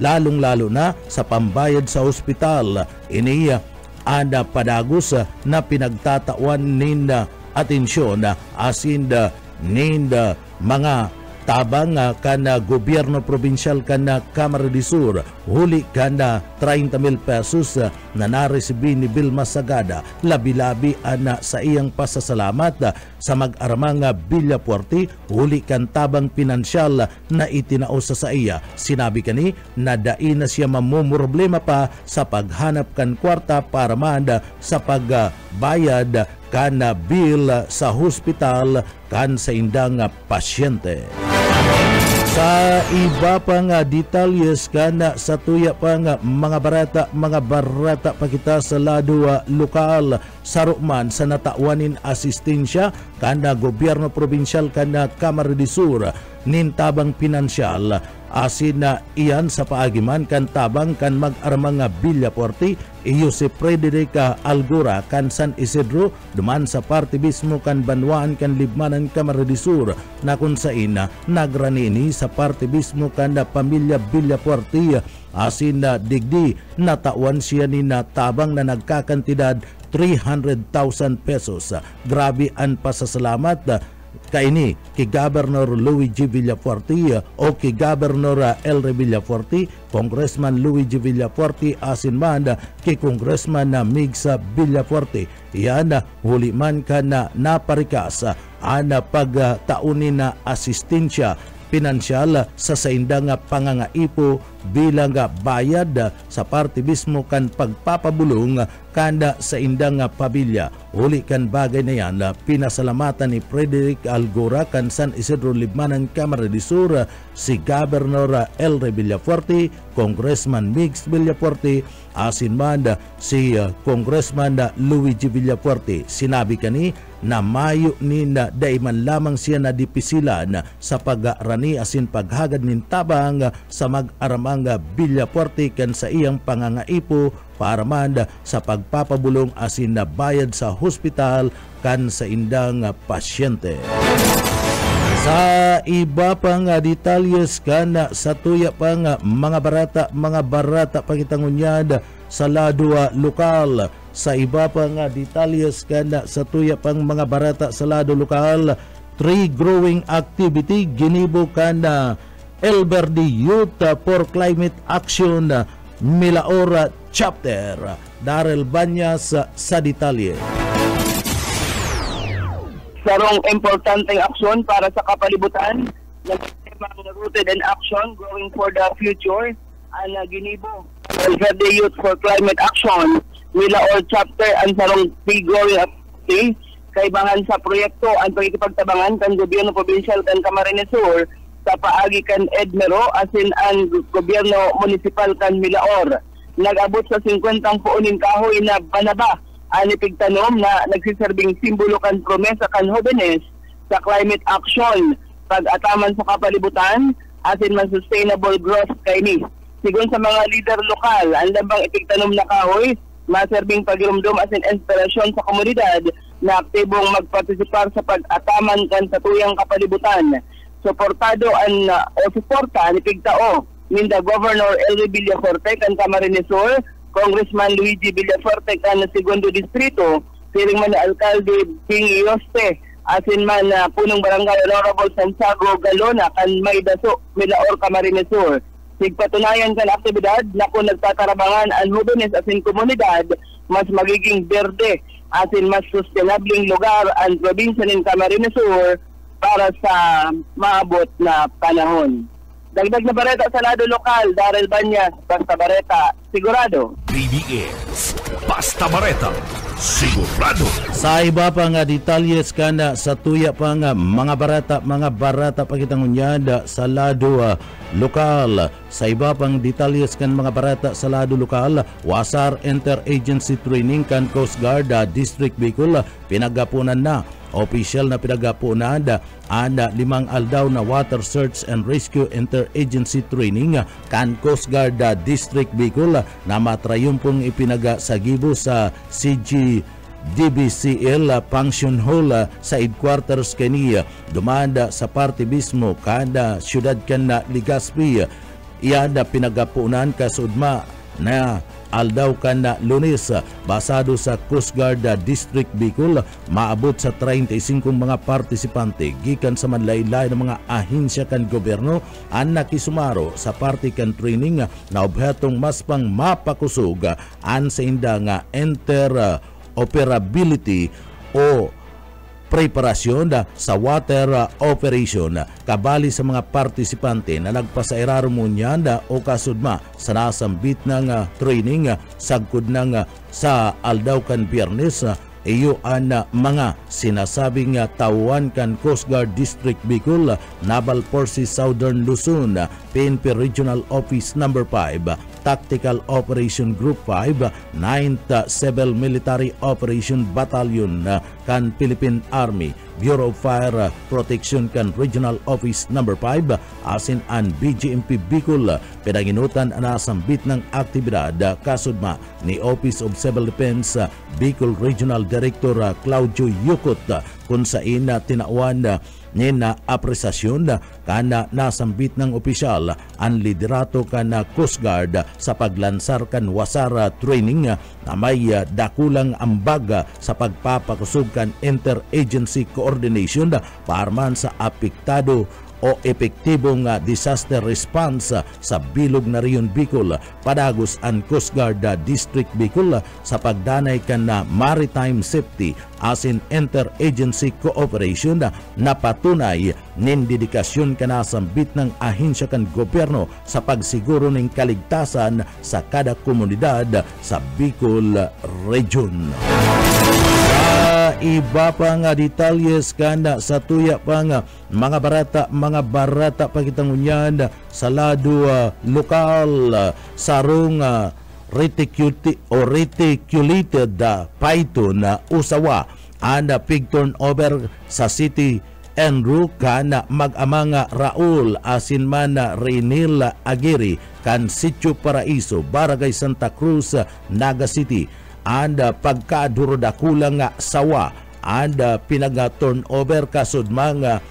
lalong-lalo na sa pambayad sa ospital. Ini anda padagos na pinagtatawan ninda atensyon asin ninda mga tabang kana gobyerno probinsyal kana Camarines Sur, huli kana 30,000 pesos na naresibi ni Vilma Sagada, labi-labi ana sa iyang pasasalamat sa mag-aramang Villafuerte, huli kan tabang pinansyal na itinao sa iya. Sinabi kani na dai na siya mamumroblema pa sa paghanap kan kwarta para manda sa pagbayad kana bill sa hospital kan sa indang pasyente. Sa iba pa nga detalyes kana sa tuya pa nga mga barata pa kita sa lado lokal, saruman sa natawanin asistensya kana gobyerno probinsyal kana Camarines Sur nintabang pinansyal asin na iyan sa paagiman kan tabang kan mag-aramang Villafuerte iyo si Frederick Algora kan San Isidro duman sa parte mismo kan Banwaan kan Libmanan Camarines Sur na kung saan nagranini sa parte mismo kan pamilya Villafuerte asin na digdi natawan siya ni natabang na nagkakantidad 300,000 pesos. Grabe ang pasasalamat kaini kay Governor Luigi Villafuerte o kay Governor Elry Villafuerte, Congressman Luigi Villafuerte asin man kay Congressman Migs Villafuerte. Yan huli man ka na naparikas ana pagtaunin na asistensya pinansyal sa saindang pangangaipo bilang bayad sa parte mismo kan pagpapabulong kanda sa indang pamilya. Uli kan bagay na yan pinasalamatan ni Frederick Algora kan San Isidro Libmanan Camarines Sur si Governor Elry Villafuerte, Congressman Migs Villafuerte asin man si Congressman Luigi Villafuerte. Sinabi kani na mayo ni na daiman lamang siya na dipisilan sa pag-arani asin paghagad nin tabang sa mag-aramang Villafuerte kan sa iyang pangangaipo para man sa pagpapabulong asin na bayad sa hospital kan sa indang pasyente. Sa iba pang detalyes kana sa tuya pang mga barata pagitangunyad sa lado lokal. Sa iba pang detalyes kana sa tuya pang mga barata sa lado lokal, tree growing activity ginibo kana El Verde Youth for Climate Action Milaora Chapter. Darrell Banyas sa detalye. Sarong importanteng aksyon para sa kapalibutan na temang rooted in action growing for the future ang ginibo El Verde Youth for Climate Action Milaor Chapter ang sarong growing activity kaibangan sa proyekto ang pagkikipagtabangan kan gobyerno provincial kan Camarines Sur sa paagi kan Edmero asin ang gobyerno municipal kan Milaor. Nag-abot sa 50 puunin kahoy na banaba ani pigtanom na nagsiserbing simbolo kan promesa kan Jóvenes sa climate action pag-ataman sa kapalibutan asin man sustainable growth kayni. Sigon sa mga leader lokal, ang labang ipigtanom na kahoy maserbing pagirumdum asin inspirasyon sa komunidad na aktibong magpartisipar sa pag-ataman kan sa tuyang kapalibutan. Suportado ang suporta ni pigtao minda Governor Elry Villaforte kan Camarines Sur, Congressman Luigi Villaforte kan Segundo Distrito, piling man na Alcalde Ping Yoste, asin man na punong barangay Honorable Santiago Galona kan Maydaso, Milaor, Camarines Sur. Sigpatunayan kan aktibidad na kung nagtatarabangan ang Jóvenes asin komunidad, mas magiging berde asin mas sustainabling lugar ang probinsya ng Camarines Sur para sa maabot na panahon. Dagdag na bareta sa lado lokal, Darrell Banyas, Basta Bareta, sigurado. BBS, Basta Bareta, sigurado. Sa iba pang detalyes kana sa tuya pang mga barata pagitangunyad sa lado lokal. Sa iba pang detalyes kan mga barata sa lado lokal, Wasar Interagency Training kan Coast Guard District Bicol pinagapunan na. Opisyal na pinagapunan ana 5 aldaw na water search and rescue interagency training kan Coast Guard District Bicol na matrayumpong ipinaga sa gibo sa CGDBCL Function Hall sa headquarters kaniya dumanda sa parte mismo kada syudad kan na Legazpi. Iyan na pinagapunan kasudma na aldaw kan na Lunes basado sa Coast Guard District Bicol maabot sa 35 mga partisipante gikan sa manlaylay ng mga ahensya kan gobyerno ang nakisumaro sa parte kan training na obhetong mas pang mapakusog an sa inda nga interoperability o preparasyon sa water operation kabali sa mga partisipante na nagpasairaro mo niyan o kasudma sa nasambit ng training sagkod ng sa aldaw kan Biyernes iyo ang mga sinasabing tauhan kan Coast Guard District Bicol, Naval Forces Southern Luzon, PNP Regional Office No. 5, Tactical Operation Group 5, 9th Civil Military Operation Battalion kan Philippine Army, Bureau of Fire Protection kan Regional Office No. 5, asin an BGMP Bicol, pinanginutan ang nasambit ng aktibidad kasudma ni Office of Civil Defense Bicol Regional Director Claudio Yukot kung saan tinauan ni na apresasyon kana nasambit ng opisyal ang liderato kana Coast Guard sa paglansar kan wasara training na may dakulang ambag sa pagpapakusog kan interagency coordination para sa apektado o epektibong disaster response sa bilog na Riyon Bicol. Padagos ang Coast Guard District Bicol sa pagdanay kan na maritime safety asin interagency cooperation na patunay nin dedikasyon kanasambit ng ahensya kan gobyerno sa pagsiguro ng kaligtasan sa kada komunidad sa Bicol Region. Iba pa nga detalyes kana sa tuya pa nga mga barata pagitangunyan sa lado lokal sarong reticulated python na usawa ana pig turnover sa City Enru kana mag-amanga Raul asin man Renil Aguirre kan Sitio Paraiso, Barangay Santa Cruz, Naga City. Anda pagkadurodakulang sawa anda pinaga turnover kasud mga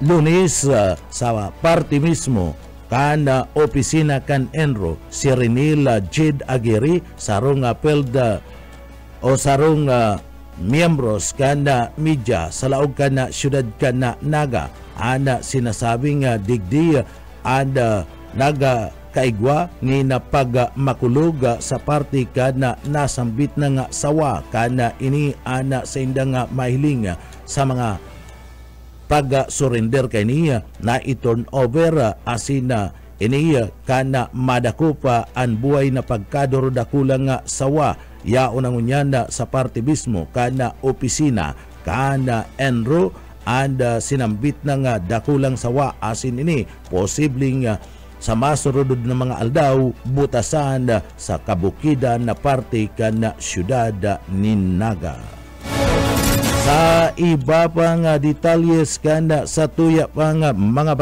Lunes sa party mismo kan opisina kan Enro si Renil Jid Aguirre sarong pelda o sarong miyembros kan media sa laog kan syudad kan Naga ana sinasabing digdi naga kaigwa ni napag makulog sa party kan nasambit na nga sawa kan ini ana sa indang mahiling sa mga pag-surrender kay niya na i-turn over asina iniya kana madakupa ang buhay na pagkadoro dakulang sawa yaon ang unyanda sa party mismo kana opisina kana Enro and sinambit na nga dakulang sawa asin ini posibleng sa masurudod na mga aldaw butasan sa kabukidan na party kana syudad ni Naga. Sa iba pang detalyes kanda sa tuya pang mga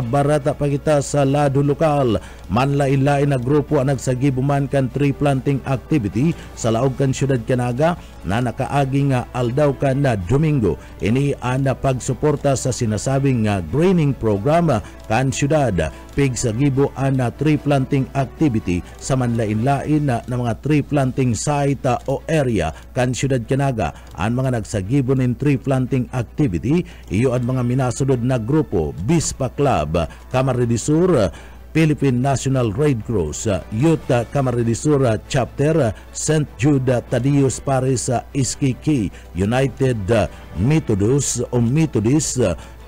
barata pa kita sa lado lokal manlain-lain na grupo ang nagsagibuman kan tree planting activity sa laog kan syudad Naga na nakaaging aldaw kan na Domingo ini ana pagsuporta sa sinasabing greening program kan syudad pig sa gibo ana tree planting activity sa manlain-lain na mga tree planting site o area kan syudad Naga ang mga nagsagibon in tree planting activity iyo ang mga minasudod na grupo Bispa Club, Camarines Sur, Philippine National Red Cross, Youth Camarines Sur Chapter, St. Jude Thaddeus Paris Iskiki, United Methodist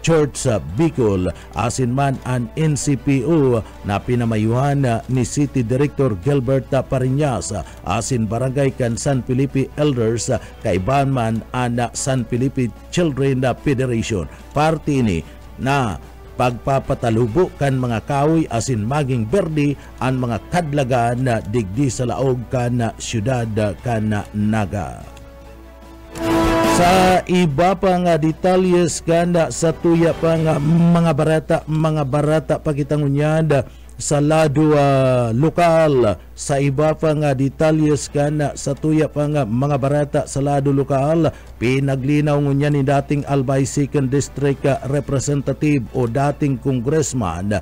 Church Bicol, asin man ang NCPO na pinamayuhan ni City Director Gilbert Pariñas, asin barangay kan San Felipe Elders, kaiban man ang San Felipe Children Federation. Party ini na pagpapatalubo kan mga kahoy asin maging berde ang mga kadlagan na digdi sa laog kan syudad kan Naga. Sa iba pang detalyes kanda sa tuya pang mga barata pakitangunyad sa lado lokal. Sa iba pang detalyes kanda sa tuya pang mga barata sa lado lokal pinaglinaw ngunya ni dating Albay 2nd District Representative o dating Congressman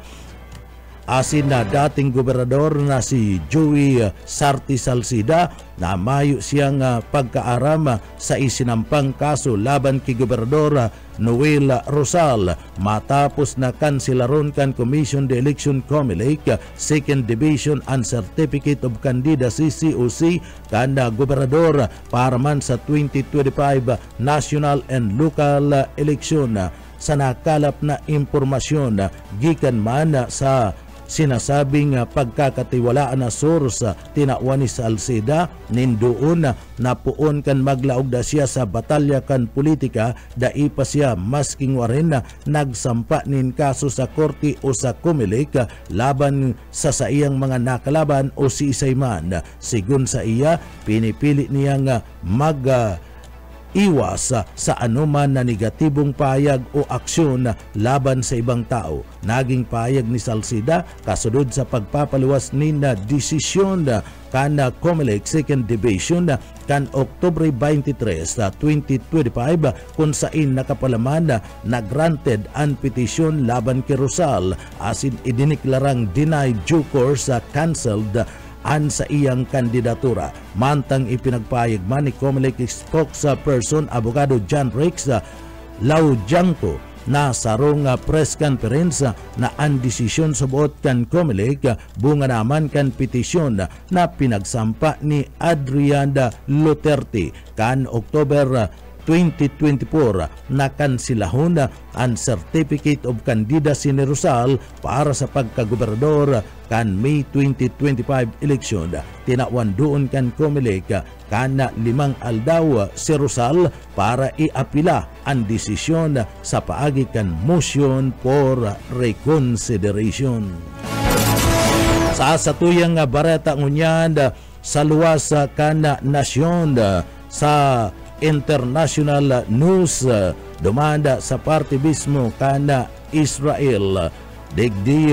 asin na dating gobernador na si Joey Sarti Salcida na mayo siyang pagkaaram sa isinampang kaso laban kay Gobernador Noel Rosal matapos na kansilaron kan Commission de Election Comelec 2nd Division and Certificate of Candidacy COC kanda gobernador para man sa 2025 national and local election. Sa nakalap na impormasyon gikan man sa sinasabing pagkakatiwalaan na source tinawan ni Salcida nindoon na puon kan maglaog da siya sa batalya kan politika dai pa siya masking warin na nagsampa nin kaso sa korte o sa Comelec laban sa iyang mga nakalaban o si Isayman. Sigun sa iya pinipili niyang iwas sa anuman na negatibong payag o aksyon laban sa ibang tao. Naging payag ni Salcida kasunod sa pagpapaluwas ni na desisyon kan Comelec 2nd Division kan Oktubre 23, 2025 kung saan nakapalaman na granted ang petisyon laban kay Rosal asin idiniklarang denied due course cancelled an sa iyang kandidatura. Mantang ipinagpayag man ni Comelec spokesperson Abogado John Rex Laujanco na sarong press conference na ang desisyon subuot kan Comelec bunga naman kan petisyon na pinagsampa ni Adriana Luterte kan October 2024 na kansilahon ang Certificate of Candidacy ni Rosal para sa pagkagobernador kan May 2025 election. Tinawan doon kan Comelec kan 5 aldaw si Rosal para iapila ang desisyon sa paagi kan motion for reconsideration. Sa satuyang barata ngunyan sa luwas kan nasyon sa international news dumanda sa party mismo kana Israel digdi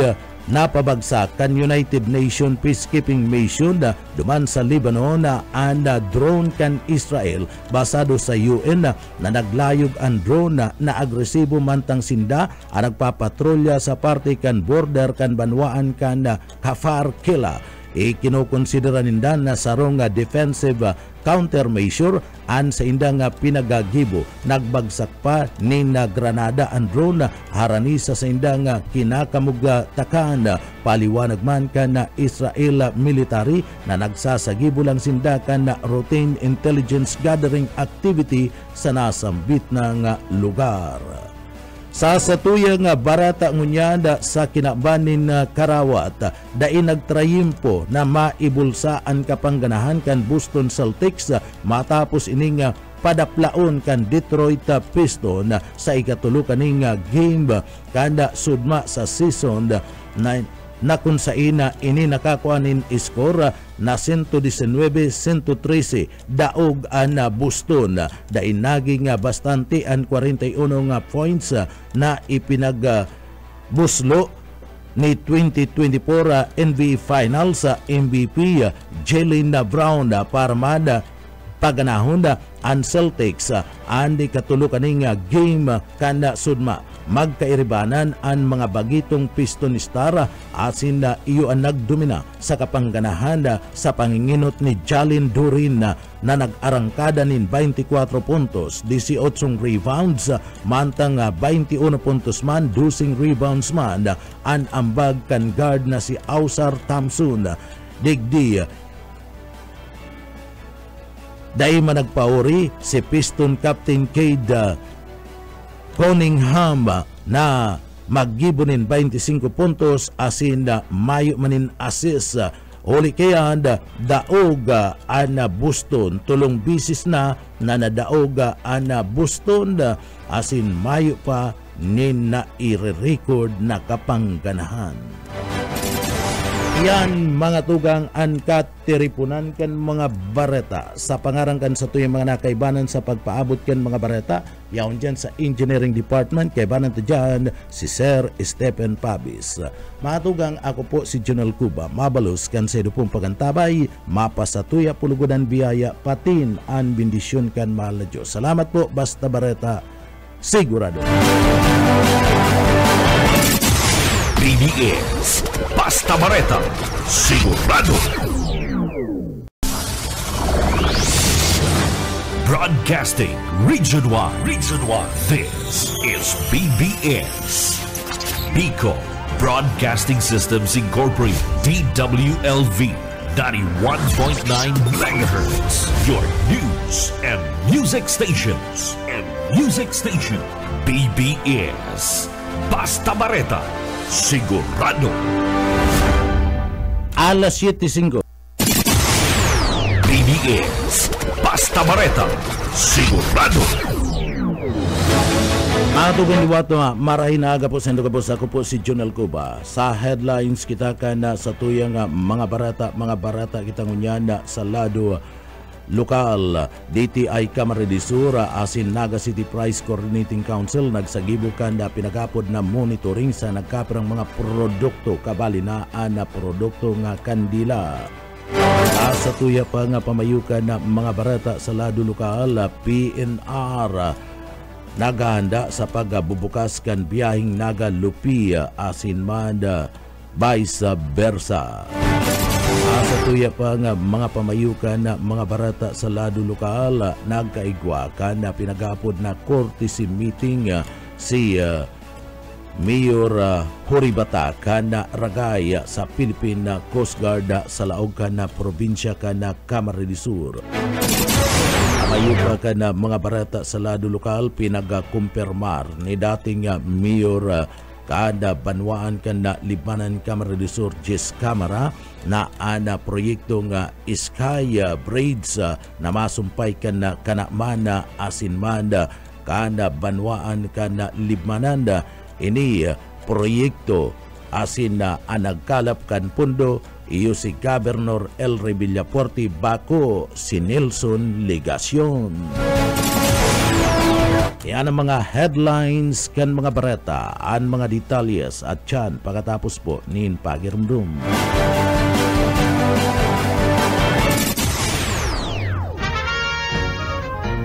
napabagsak kan United Nations Peacekeeping Mission duman sa Lebanon ang drone kan Israel basado sa UN na naglayog ang drone na agresibo mantang sinda ang nagpapatrolya sa parte kan border kan banwaan kan Kfar Kila. Ikinokonsidera ninda na sarong defensive countermeasure an sa inda nga pinagagibo. Nagbagsak pa ni na granada ang drone harani sa inda nga kinakamugtakan. Paliwanag man ka na Israel military na nagsasagibo lang sindakan na routine intelligence gathering activity sa nasambit na lugar. Sa satuyang barata ngunyada sa kinabanin Karawat, dai nagtrayimpo na maibulsaan kapangganahan kan Boston Celtics matapos ining padaplaon kan Detroit Pistons sa ikatulo kaning game kada sudma sa season na kung sa ina ini nakakuanin iskor na 119-113 daog ang Boston dain naging bastante ang 41 points na ipinagbuslo ni 2024 NBA Finals MVP Jaylen Brown para paganahon ang Celtics ang ikatulo kaning game kanda sudma. Magkairibanan ang mga bagitong Piston Star asin na iyo ang nagdomina sa kapangganahan sa panginginot ni Jalen Duren na nag-arangkada nin 24 puntos, 18 rebounds, mantang 21 puntos man, 12 rebounds man, ang ambag kan guard na si Ausar Thompson. Digdi dahil managpauri si Piston Captain Cade Cunningham na maggibunin 25 puntos asin na mayo manin assist. Uli kaya daog ang Boston tulong bisis na nadaog ang Boston asin mayo pa nin na i-record na kapangganahan. Yan mga tugang ang katiripunan kan mga bareta sa pangarang kan sa tuyong mga nakaibanan sa pagpaabot kan mga bareta yaon dyan sa Engineering Department kaibanan to dyan si Sir Stephen Pabis. Mga tugang ako po si Jonel Cuba mabalos kan sa pong pagantabay mapasatuya pulugudan biyaya patin ang bendisyon kan mahal na Diyos. Salamat po basta bareta sigurado. BBS Basta Bareta Sigurado. Broadcasting Region 1. This is BBS Bicol Broadcasting Systems Incorporated, DWLV 91.9 MHz. Your news and music stations. BBS Basta Bareta Sigurado. Alas 7:05. BBS Basta Bareta Sigurado. Mga tugang liwato marahin na aga po sa ako po si Jonel Cuba. Sa headlines kita ka na sa tuyang mga barata kita ngunyan na sa lado lokal. DTI Camarines Sur asin Naga City Price Coordinating Council nagsagibukan na pinagapod na monitoring sa nagkapirang mga produkto kabalinaan na produkto nga kandila. Sa tuya pa nga pamayukan na mga barata sa lado lokal, PNR nagahanda sa pagbubukas kan biyahing Naga Lupi asin Manda vice versa. Sa tuya pa nga mga pamayukan na mga barata sa lado lokal nagkaigwa na pinagapod na courtesy meeting si Mayor Horibata kana ragay sa Philippine Coast Guard sa laog kana probinsya kana Camarines Sur. Pamayuka ka na mga barata sa lado lokal pinagakumpirmar ni dating Mayor kada banwaan ka na Libanan Camarines Sur Jess Camara na ana proyekto nga Sky Braids na masumpay ka na kanamana asinmanda kada banwaan ka na Libanan ini proyekto asin na anagkalap kan pundo iyo si Governor Elry Villaporte bako si Nelson Legacion. Yan ang mga headlines kan mga bareta, ang mga detalyes at yan pagkatapos po nin pagirumdum.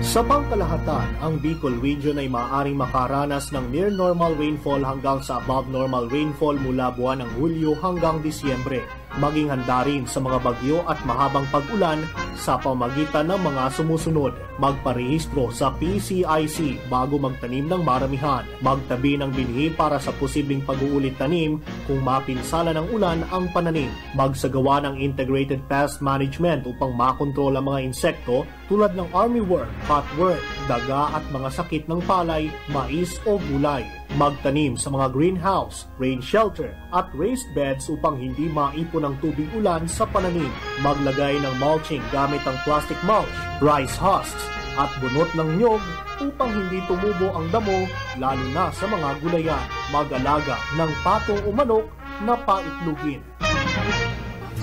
Sa pangkalahatan, ang Bicol Region ay maaaring makaranas ng near normal rainfall hanggang sa above normal rainfall mula buwan ng Hulyo hanggang Disyembre. Maging handa rin sa mga bagyo at mahabang pag-ulan sa pamagitan ng mga sumusunod. Magparehistro sa PCIC bago magtanim ng maramihan. Magtabi ng binhi para sa posibleng pag-uulit tanim kung mapinsala ng ulan ang pananim. Magsagawa ng integrated pest management upang makontrol ang mga insekto tulad ng armyworm, cutworm, daga at mga sakit ng palay, mais o gulay. Magtanim sa mga greenhouse, rain shelter at raised beds upang hindi maipon ang tubig ulan sa pananim. Maglagay ng mulching gamit ang plastic mulch, rice husks at bunot ng nyog upang hindi tumubo ang damo lalo na sa mga gulayan. Mag-alaga ng patong o manok na paitlugin.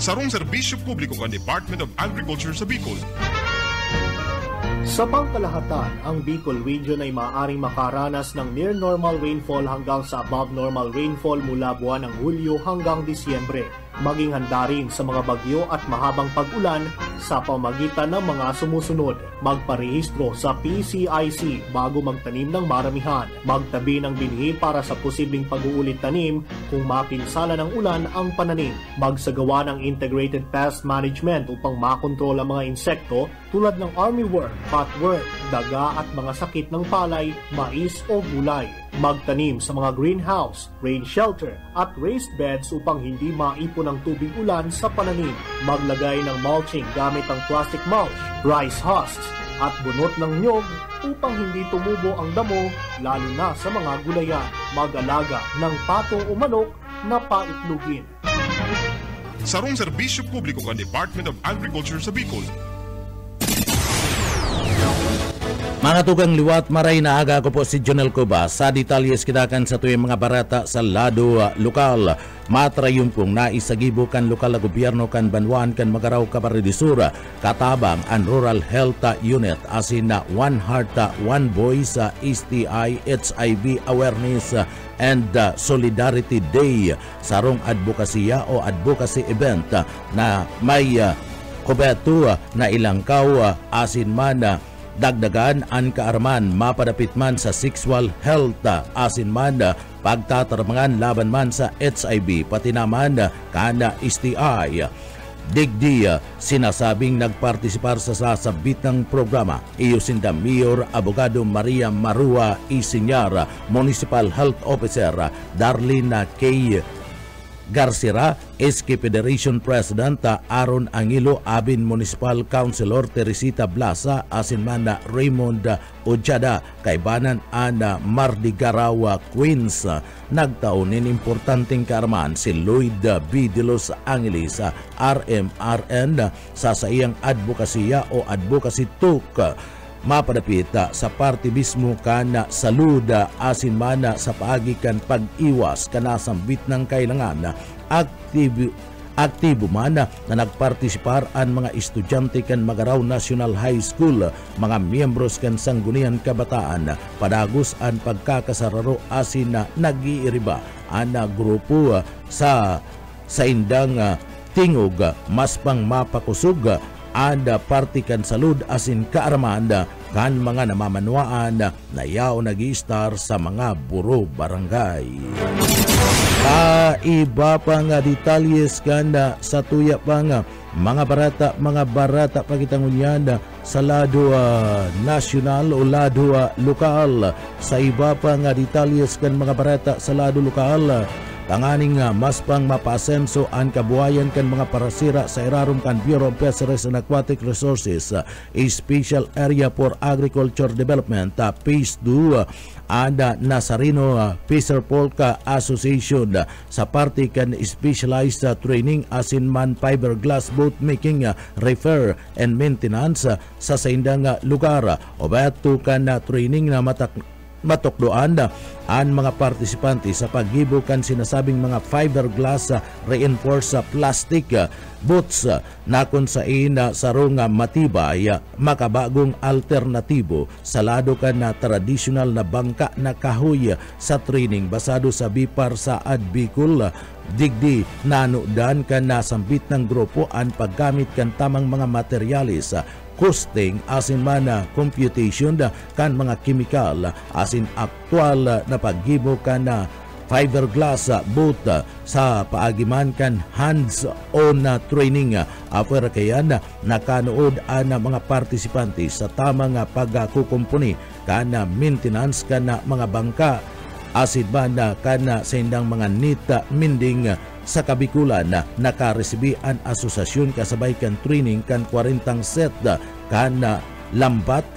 Sarong serbisyo publiko kan Department of Agriculture sa Bicol. Sa pangkalahatan, ang Bicol Region ay maaaring makaranas ng near normal rainfall hanggang sa above normal rainfall mula buwan ng Hulyo hanggang Disyembre. Maging handa rin sa mga bagyo at mahabang pag-ulan sa pamagitan ng mga sumusunod. Magparehistro sa PCIC bago magtanim ng maramihan. Magtabi ng binhi para sa posibleng pag-uulit tanim kung mapinsala ng ulan ang pananim. Magsagawa ng integrated pest management upang makontrol ang mga insekto tulad ng armyworm, cutworm, daga at mga sakit ng palay, mais o gulay. Magtanim sa mga greenhouse, rain shelter at raised beds upang hindi maipon ang tubig ulan sa pananim. Maglagay ng mulching gamit ang plastic mulch, rice husks at bunot ng nyog upang hindi tumubo ang damo lalo na sa mga gulayan. Mag-alaga ng pato o manok na paitlugin. Sarong serbisyo publiko kan Department of Agriculture sa Bicol. Mga tugang liwat, maray na aga ko po si Jonel Cuba. Sa detalyes kitakan sa tuyong mga barata sa lado lokal. Matrayon pong naisagibo kan lokal na gobyerno kan Banwan kan Magaraw Caparedisura katabang ang Rural Health Unit asin na One Heart, One Voice STI HIV Awareness and Solidarity Day sarong advokasya o advocacy event na may kubeto na ilangkaw asin man dagdagan ang kaarman mapadapit man sa sexual health asin man pagtatarmangan laban man sa HIV pati naman kana STI. Digdi sinasabing nagpartisipar sa sasabit ng programa Iusinda Mayor Abogado Maria Marua Isinyar, Municipal Health Officer Darlene K. Garcira, SK Federation President Aaron Angilo, Abin Municipal Councilor Teresita Blasa, asin man na Raymond Ojada, kaibanan ana Mardigarawa Queens. Nagtaunin importanteng kaarman si Lloyd B. De Los Angeles, RMRN, sa saiyang advokasya o advocacy talk mapadapit sa party mismo kana salud asin mana sa paagikan pag-iwas kana sambit ng kailangan aktibo man na nagpartisipar ang mga estudyante kan Magaraw National High School, mga miyembros kan Sangguniang Kabataan, padagos ang pagkakasararo asin na nag-iiriba ang grupo sa indang tingog mas pang mapakusog anda partikan salud asin kaarmanda kan mga namamanwaan na yaw nag-i-star sa mga buro barangay. Iba pa nga detalyes kanda sa tuya pa nga mga barata pagitangunyan sa lado national o lado lokal. Sa iba pa nga detalyes kan mga barata sa lado lokal, tanganing mas pang mapasenso ang kabuhayan kan mga parasira sa irarum kan Bureau of Fisheries and Aquatic Resources, a Special Area for Agriculture Development, Phase 2, and Nazareno Fisher Polka Association sa party kan specialized training asin man fiberglass boat making, repair and maintenance sa saindang lugar. O beto kan training na matukdoan ang mga partisipante sa paggibukan sinasabing mga fiberglass reinforced plastic boots na kung sain sarong matibay makabagong alternatibo sa lado ka na tradisyonal na bangka na kahoy sa training basado sa Bipar sa Bicol. Digdi nanudan ka na sambit ng grupo ang paggamit kan tamang mga materialis costing asin man computation kan mga chemical asin aktual na paggibo kan na fiberglass boot sa paagiman kan hands-on training. Aper kayan nakanood ang mga partisipante sa tamang pagkukumpuni kan maintenance kan mga bangka asin man kan sa indang mga nita minding sa Kabikulan nakaresibi ang asosasyon kasabay kan training kan 40 set kan lambat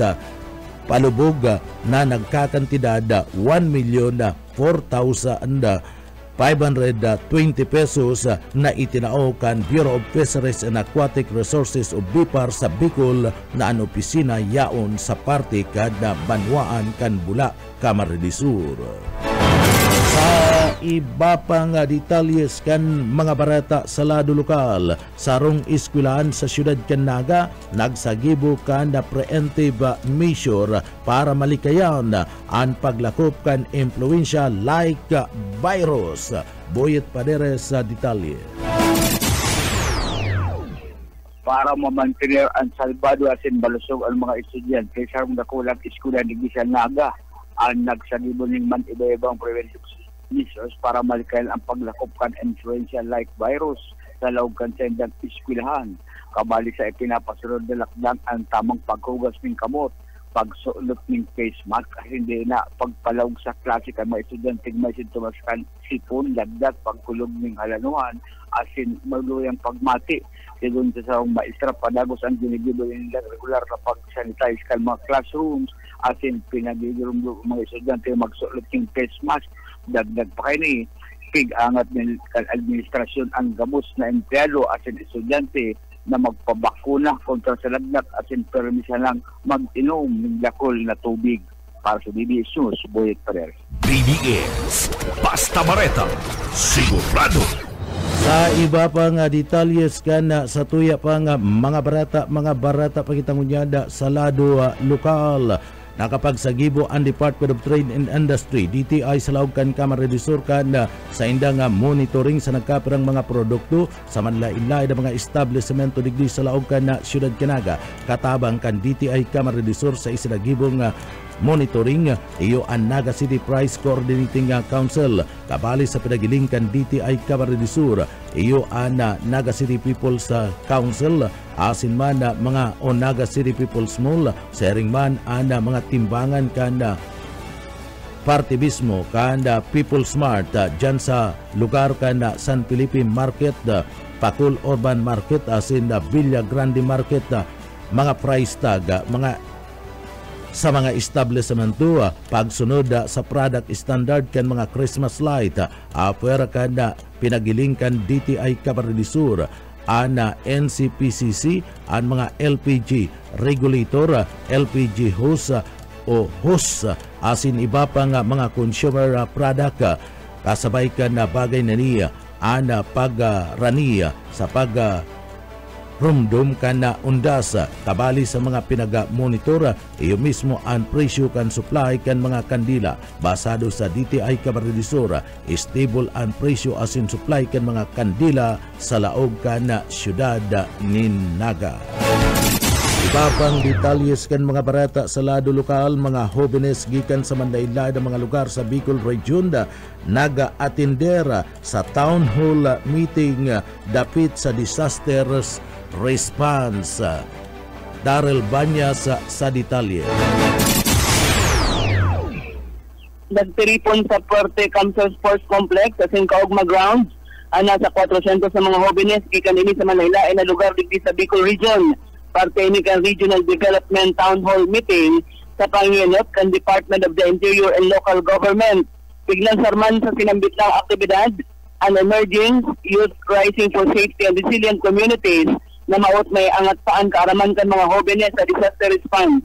palubog na nagkakantidad 1,04,520 pesos na itinao kan Bureau of Fisheries and Aquatic Resources of Bipar sa Bicol na ang opisina yaon sa parte kan Banwaan kan Bula, Camarines Sur. Sa iba pang detalyes kan mga barata sa lado lokal, sarong eskwelahan sa siyudad kan Naga nagsagibo kan na preemptive measure para malikayan ang paglakop kan influensya like virus. Boyet Paderes sa detalye. Para mamantener ang salbado asin balusog ang mga estudyante sa dakulang eskwela ni sa Naga ang nagsagibo ning man iba-ibang preventive measures para malikayan ang paglakop kan influenza like virus sa loob kan sendang eskwelahan. Kabali sa ipinapasunod na lakdan ang tamang paghugas ng kamot, pagsulot ng face mask, hindi na pagpalawag sa klase kan mga estudyante may sintomas kan sipon, lagdat, pagkulog ng halanuhan, asin maluyang pagmati. Sigun sa saong maestra, padagos ang ginigibo nila regular na pag-sanitize kan mga classrooms, asin pinagigilong mga estudyante magsulot ng face mask. Dagdag pa kayo ni pig-angat ng administrasyon ang gabos na empleyado asin estudyante na magpabakuna kontra sa lagnat asin permisa lang mag-inom ng lakol na tubig. Para sa BBS News, Boyet Paderes. BBS, Basta Bareta, sigurado. Sa iba pang detalyes kan sa tuya pang mga barata pakitangunyada sa lado lokal. Nakapagsagibo ang Department of Trade and Industry DTI sa laog kan Camarines Sur kan sa indang monitoring sa nagkapirang mga produkto sa manlain-lain na mga establishmento digdi sa laog kan Siyudad Canaga. Katabang kan DTI Camarines Sur sa isinagibong monitoring iyo ang Naga City Price Coordinating Council. Kabali sa pinagiling kan DTI Camarines Sur iyo ang Naga City People's Council asin man mga Naga City People's Mall sharing man ang mga timbangan kan parte mismo kan People Smart dyan sa lugar kan San Felipe Market, Pacul Urban Market asin Villa Grande Market, mga price tag mga sa mga establishmento pagsunod sa product standard kan mga Christmas light apuera kan pinagiling kan DTI Camarines Sur an NCPCC ang mga LPG regulator, LPG hose o hose asin iba pang mga consumer product kasabay kan na bagay na niya an pagraniya sa rumdum kan na undas kabali sa mga pinag-monitor iyo mismo ang presyo kan supply kan mga kandila basado sa DTI Camarines Sur stable ang presyo asin supply kan mga kandila sa laog kan na siyudad ni Naga. Iba pang detalyes kan mga barata sa lado lokal, mga jóvenes gikan sa manlain-lain ng mga lugar sa Bicol Region naga-atendera sa town hall meeting dapit sa disasters response. Daryl Banyas sa detalye. Nagtiripon sa Puerte Camsor Sports Complex sa Kaugma Grounds ang nasa 400 sa mga jóvenes gikan ini sa manlain-lain na lugar digdi sa Bicol Region. Parte ini kan Regional Development Town Hall Meeting sa pangyayot kan Department of the Interior and Local Government. Biglang sarman sa sinambit ng aktibidad ang emerging youth rising for safety and resilient communities na maot may angat paan kaaraman kan mga jóvenes sa disaster response.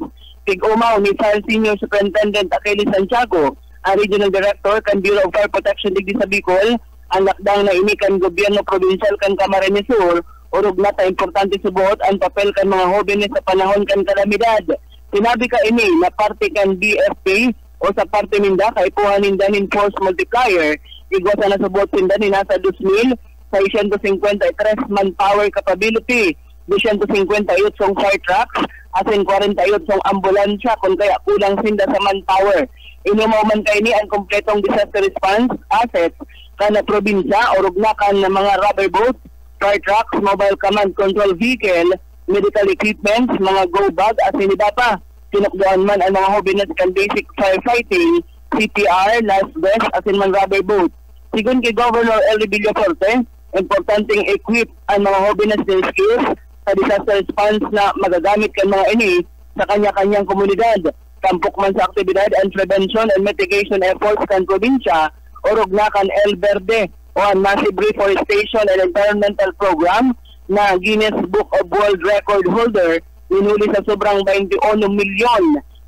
tig-umaw ni Fire Senior Superintendent Achilles Santiago, ang Regional Director kan Bureau of Fire Protection digdi sa Bicol, ang lakdang na ini kan gobyerno provincial kan Camarines Sur, urog na ta importante subuot ang papel kan mga hobenes sa panahon kan kalamidad. Sinabi ka ini na parte kan BFP o sa parte ninda kay puha ninda nin force multiplier, igwa sa nasubuot ninda ni nasa 2,653 manpower capability, 258 song fire trucks, asin 48 song ambulansya kung kaya kulang sinda sa manpower. Inumaw man kay ni ang kompletong disaster response assets kana probinsya o rugnakan ng mga rubber boats, fire trucks, mobile command control vehicle, medical equipment, mga go bag, asin iba pa. Tinukduan man ang mga hobinet kan basic firefighting, CPR, life vest, asin man rubber boat. Sigun kay Governor Elry Villaforte, importanteng equip ang mga hobinet na skills sa disaster response na magagamit kan mga ini sa kanya-kanyang komunidad. Tampok man sa aktibidad and prevention and mitigation efforts kan probinsya o rugnakan El Verde o ang massive reforestation and environmental program na Guinness Book of World Record holder inuli sa sobrang 21 milyon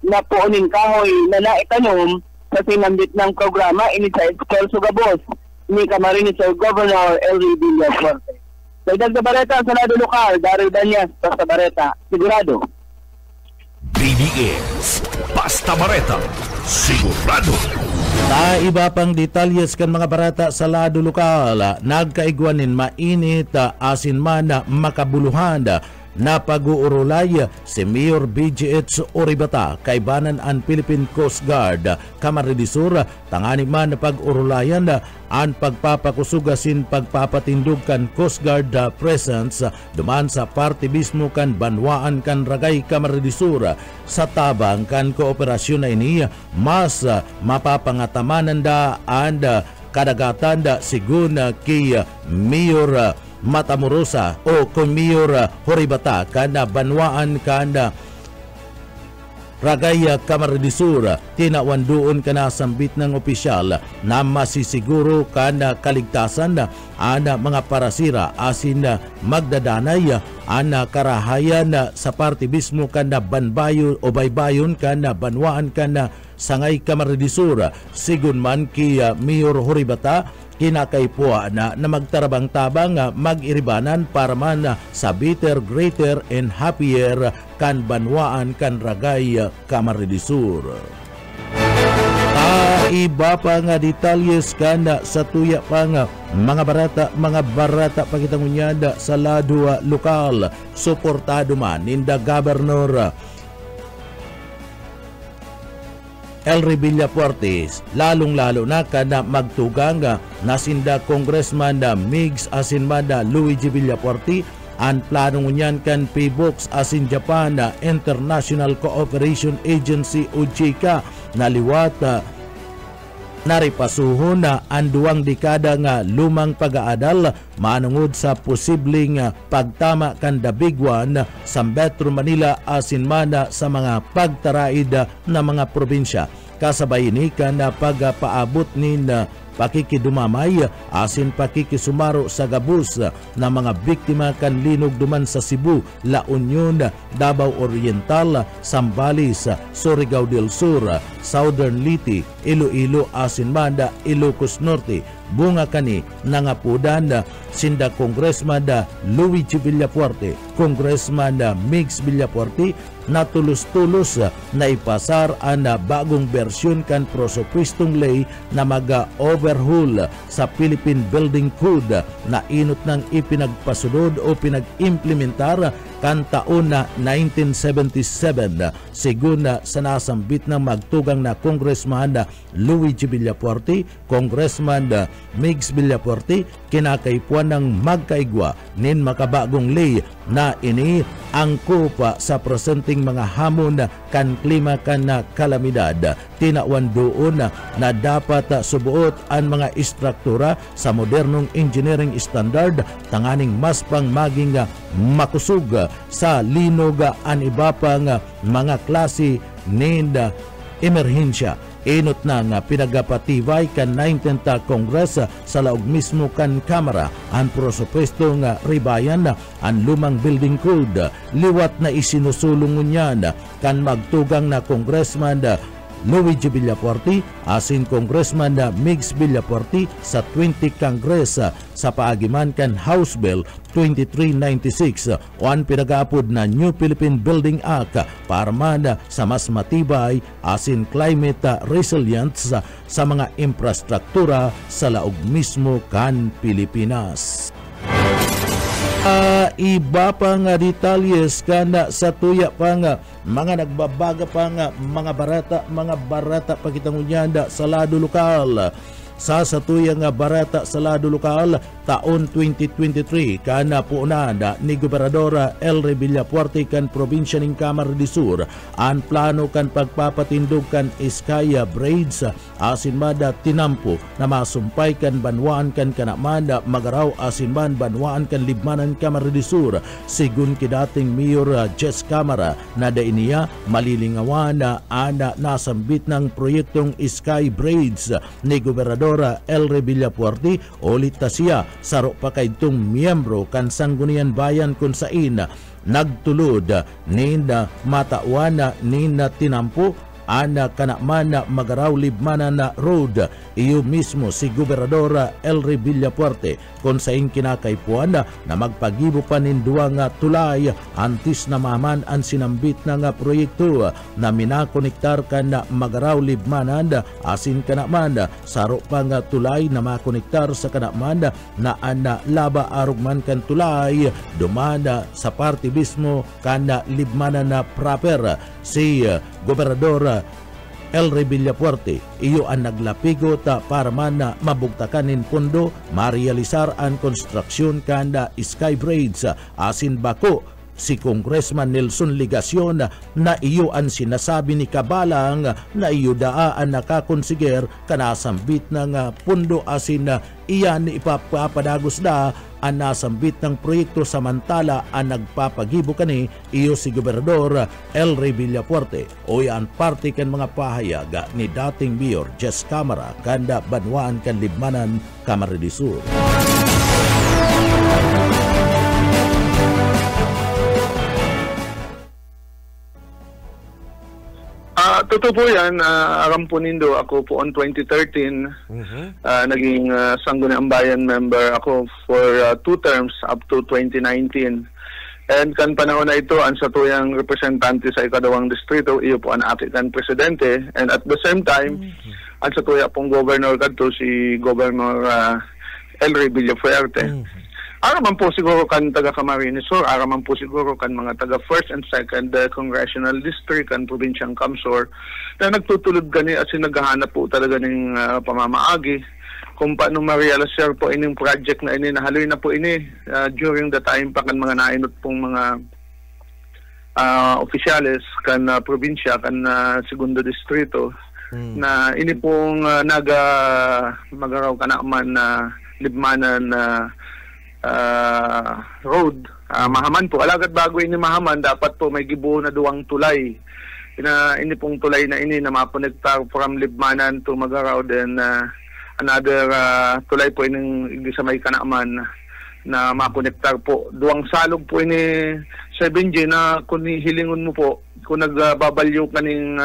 na puuning kahoy na naitanom sa sinambit ng programa ini sa Estel Sugabos ni Camarines Sur Governor Elry Villaforte. Dagdag na Bareta sa lado lokal, Daryl Danyas, Basta Bareta, sigurado. BBS, Basta Bareta, sigurado. Ta iba pang detalyes kan mga barata sa lado lokal, nagkaigwanin mainit asin man makabuluhan na pag-uurulay si Mayor BGH Oribata kaibanan ang Philippine Coast Guard Camarines Sur tangani man na pag-urulayan ang pagpapakusugasin pagpapatindog kan Coast Guard presence duman sa parte mismo kan Banwaan kan Ragay Camarines Sur sa tabang kan kooperasyon na ini mas mapapangatamanan da and kadagatan da sigun kay Mayor Matamoros o kung Mayor Horibata kana Banwaan kana Ragay Camarines Sur tinawan doon kana sambit ng opisyal na masisiguro kana kaligtasan ana mga parasira asin magdadanay ana karahayan sa parte mismo kana Banbayo o Baybayon kana Banwaan kana Sangay Camarines Sur sigun man kay Mayor Horibata kinakaipuan na magtarabang-tabang mag-iribanan para man sa better, greater, and happier kan Banwaan kan Ragay Camarines Sur. Iba pa nga detalyes kan sa tuya pa nga mga barata pakitangunyada sa lado lokal suportado man ninda Governor Elry Villaforte, lalong-lalo na kada magtugang nasinda Congressman Migs Asinmada Luigi Villaforte ang planong niyan kan PBOX asin Japan International Cooperation Agency o JICA na liwat naripasuhon na ang 2 dekada nga lumang pag-aadal manungod sa posibleng pagtama kan the big one sa Metro Manila asin mana sa mga pagtaraid na mga probinsya. Kasabay ni kan pagpaabot nin pakikidumamay asin pakikisumaro sa gabus na mga biktima kan linog duman sa Cebu, La Union, Davao Oriental, Zambales, Surigao del Sur, Southern Liti, Iloilo asin Manda, Ilocos Norte. Bunga kani nangapudan sinda Congressman Luigi Villaforte, Congressman Migs Villaforte na tulus-tulus na ipasar ang bagong bersyon kan prosopistong lay na mag-overhaul sa Philippine Building Code na inot ng ipinagpasunod o pinag-implementar kan taon na 1977 sigun sa nasambit ng magtugang na Congressman Luigi Villaforte, Congressman Migs Villaforte, kinakaipuan ng magkaigwa nin makabagong lay na ini angkop sa presenting mga hamon kan klima kan kalamidad. Tinawan doon na dapat subuot ang mga istruktura sa modernong engineering standard tanganing mas pang maging makusog sa linog ang iba pang mga klase nin emerhensya. Inot na nga pinagapatibay kan 19th Congress sa laog mismo kan Kamara ang prosupuesto nga ribayan ang lumang building code. Liwat na isinusulong niyan kan magtugang na Congressman Luigi Villapuerte asin Congressman Migs Villapuerte sa 20 Congress sa paagiman kan House Bill 2396 o ang pinag-aapod na New Philippine Building Act para man sa mas matibay asin climate resilience sa mga infrastruktura sa laog mismo kan Pilipinas. Iba pa nga detalyes kana sa tuya pa nga mga nagbabaga pa nga mga barata pakitangunyanda sa lado lokal. Sa tuya nga barata sa lado lokal taon 2023 kana po na ni Gobernador Elry Villapuerte kan probinsya ng Camarines Sur ang plano kan pagpapatindog kan Iskaya Braids asin mada tinampo na masumpay kan banwaan kan kanamanda magaraw asin man banwaan kan libmanan Camarines Sur sigun kidating Mayor Jess Camara na dainiya malilingawan na ana nasambit ng proyektong Sky Braids ni Gobernador Elry Villapuerte ulit ta siya saro pa kay itong miyembro kan Sangguniang Bayan kung sain nagtulod nina matawana nina tinampo ana kanakman na magaraw libmanan na road iyo mismo si Gobernador Elry Villapuerte kung saing kinakaipuan na magpagibo pa ninduwa nga tulay antis na maman ang sinambit na nga proyekto na minakonektar ka na magaraw libmanan asin kanakman saro pa nga tulay na makonektar sa kanakman na ana laba arugman kan tulay dumana sa parte mismo kana libmanan na proper si Gobernador Elry Villapuerte iyo ang naglapigo ta para man na mabugtakanin pondo marealisar ang konstruksyon kanda Sky Braids asin bako si Congressman Nelson Ligacion na iyo ang sinasabi ni Kabalang na iyo daan nakakonsiger kanasambit ng pondo asin iyan ipapadagos na ang nasambit ng proyekto samantala ang nagpapagibo kani iyo si Gobernador Elry Villapuerte o yan parte kan mga pahayag ni dating Mayor Jess Camara kanda banwaan kan libmanan Camarines Sur. Totoo po yan, aram po nindo, ako po on 2013, naging Sangguniang Bayan member ako for 2 terms up to 2019. And kan panahon na ito, ang satuyang representante sa ikadawang distrito, iyo po ang aking presidente. And at the same time, ang satuya pong governor kadto si Governor Elry Villapuerte. Araman po siguro kan taga Camarines Sur, araman po siguro kan mga taga 1st and 2nd Congressional District, kan probinsyang Camsor, na nagtutulod gani at sinaghahanap po talaga ng pamamaagi kung paano ma-realize po ining project na ini, nahaloy na po ini during the time pa kan mga nainot pong mga opisyales kan probinsya, kan segundo distrito, na ini pong magaraw kanaaman na libmanan na road, mahaman po. Alagad bago ini mahaman, dapat po may gibo na duwang tulay. Ini pong tulay na ini na maponektar from Libmanan to Magaraw, then another tulay po ini sa may kanaaman na makonektar po. Duwang salog po ini 7G na kung hilingon mo po, kung nagbabalyo kaning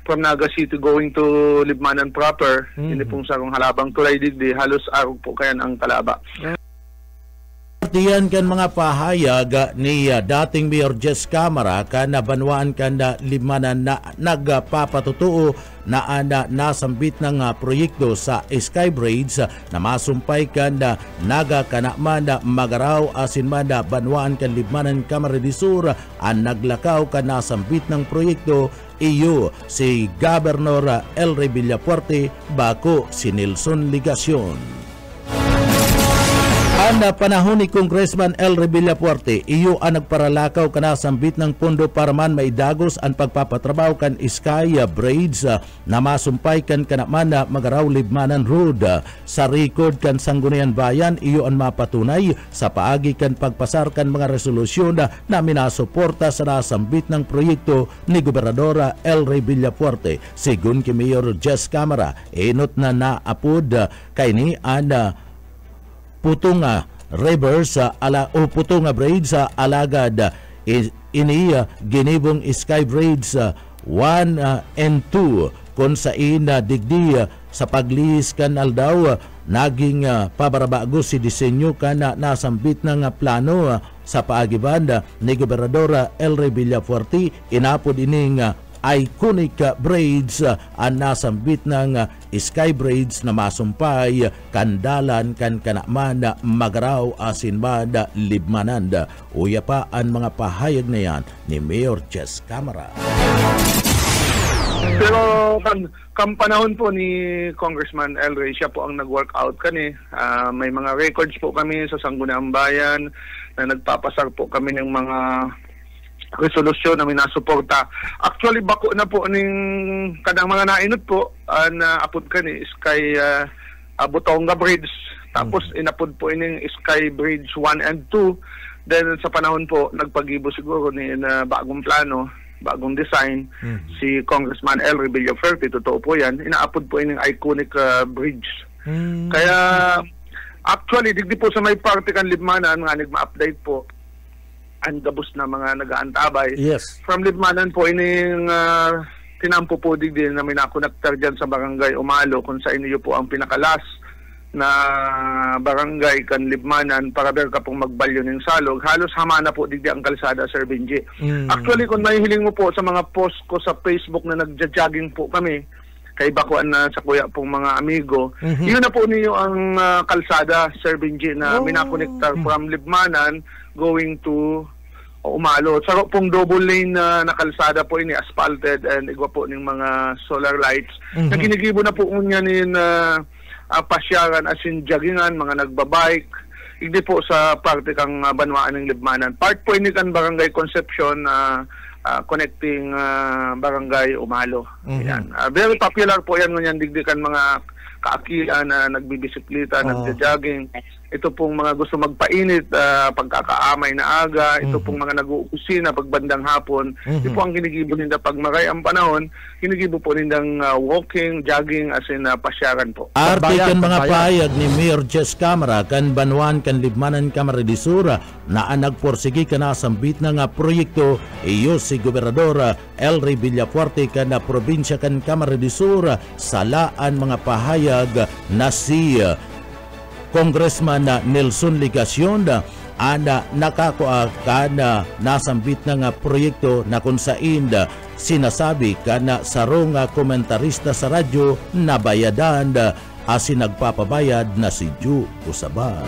from Naga City going to Libmanan proper, ini pong sarong halabang tulay digdi, halos araw po kayan ang kalaba. Diyan kan mga pahayag ni dating Mayor Jess Camara kan nabanwaan kan na limanan na nagpapatutuo na nasambit ng proyekto sa Sky Braids na masumpay kan na naga kanakman na magaraw asin man na banwaan kan libmanan Camarines Sur ang naglakaw kan nasambit ng proyekto iyo si Governor Elry Villapuerte bako si Nelson Ligacion. Ana panahon ni Congressman El Villafuerte, iyo ang nagparalakaw kana sambit ng pondo para man maidagos ang pagpapatrabaho kan Sky Braids na masumpay kan kanaman na magaraw libmanan road. Sa record kan Sangguniang Bayan, iyo ang mapatunay sa paagi kan pagpasar kan mga resolusyon na minasuporta sa nasambit ng proyekto ni Gobernadora El Villafuerte. Sigun ki Mayor Jess Camara, inot na naapod kay ni ana putunga reverse putunga braids sa alagad ini ginibong Sky Braids 1 and 2 kung sain digdi sa paglihis kan aldaw naging pabarabagos si disenyo kana nasambit ng plano sa paagibanda ni Gobernadora El Villafuerte. Inapod ining iconic braids ang nasambit ng Sky Braids na masumpay kandalan kan kanaman magaraw asin banda libmananda. Uya pa ang mga pahayag na yan ni Mayor Jess Camara. Pero kam panahon po ni Congressman El Rey, siya po ang nag-workout kani. May mga records po kami sa Sangguniang Bayan na nagpapasar po kami ng mga resolusyon na minasuporta. Actually, bako na po ning kadang mga nainot po na apod ka ni Sky Butonga Bridge. Tapos inapod po ining Sky Bridge 1 and 2. Then sa panahon po, nagpagibo siguro ni na bagong plano, bagong design, si Congressman El Villafuerte, totoo po yan, inaapod po ining iconic bridge. Kaya, actually, digdi po sa may party kan libmanan, nga nagma-update po, ang gabos na mga nag-aantabay. Yes. From libmanan po, ining tinampo po din na may nakonektar dyan sa barangay Umalo, kung sa inyo po ang pinakalas na barangay kan libmanan para ber ka pong magbalyo ng salog. Halos hama na po digdi ang kalsada, Sir Benji. Actually, kung may hiling mo po sa mga post ko sa Facebook na nagja-jogging po kami, kay bakuan na sa kuya pong mga amigo, yun na po niyo ang kalsada, Sir Benji, na minakonektar from libmanan going to Umalo. Sa pong double lane na kalsada po ini asphalted and igwa po ng mga solar lights. Naginigibo na po niya nin pasyaran as in joggingan, mga nagbabike. Hindi po sa parte kang banwaan ng libmanan. Part po ini kan Barangay Concepcion connecting Barangay Umalo. Yan. Very popular po yan ngunyan digdikan mga kaakian na nagbibisikleta, nagja-jogging. Ito pong mga gusto magpainit pagkakaamay na aga. Ito pong mga nag-uusina pagbandang hapon. Ito po ang ginigibo nila pag maray ang panahon. Ginigibo po nilang walking, jogging, as in pasyaran po. Arte kan mga payag ni Mayor Jess Camara kan Banwan kan Libmanan Camarines Sur na nagporsigi ka na sambit na nga proyekto iyo si Gobernador El Villafuerte kan na probinsya kan Camarines Sur salaan mga pahayag na si Congressman Nelson Ligacion ana nakakuha kana nasambit na nga proyekto na kung saan sinasabi kana sarong komentarista sa radyo na bayadan asin nagpapabayad na si Ju Usaban.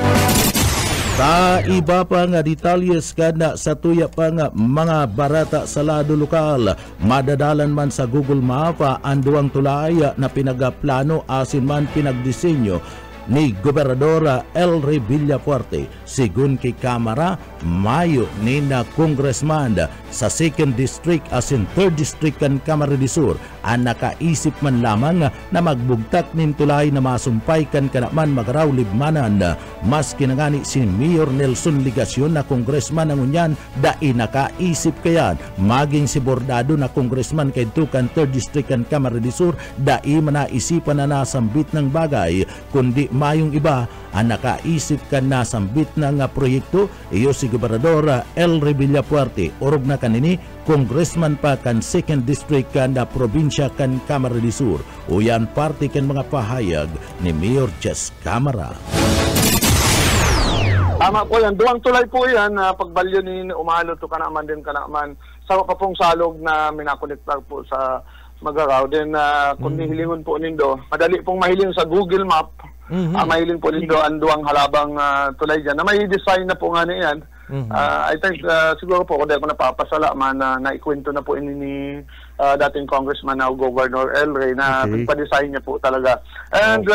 Sa iba pa nga detalyes kana sa tuya pa nga mga barata sa lado lokal, madadalan man sa Google Map ang duwang tulay na pinagaplano asin man pinagdisenyo ni Gobernadora El Villafuerte. Sigun kay Camara, mayo ni na Congressman sa 2nd District as in 3rd District kan Camarines Sur ang nakaisip man lamang na magbugtak nin tulay na masumpay kan kanaman magaraw libmanan. Mas kinangani si Mayor Nelson Ligacion na Congressman ang unyan dai nakaisip kayan maging si bordado na Congressman kay tukan 3rd District kan Camarines Sur dai manaisipan na nasambit ng bagay kundi mayong iba ang nakaisip ka na sambit ng proyekto iyo si Gobernador El Villafuerte orog na kanini Congressman pa kan 2nd District kan na probinsya kan Camarines Sur. Uyan parte kan mga pahayag ni Mayor Jess Camara. Tama po yan. Duwang tulay po yan na pagbalyo ni Umalo to kanaman din kanaman. Sa pa pong salog na minakonektar po sa Magaraw. Then kung nihilingon po nindo, madali pong mahiling sa Google Map. Mahiling po nindo ang duwang halabang tulay dyan. Na may design na po nga niyan. I think siguro po kung di ako napapasala man na naikwento na po ni dating Congressman now Governor El Rey na nagpa-design niya po talaga. And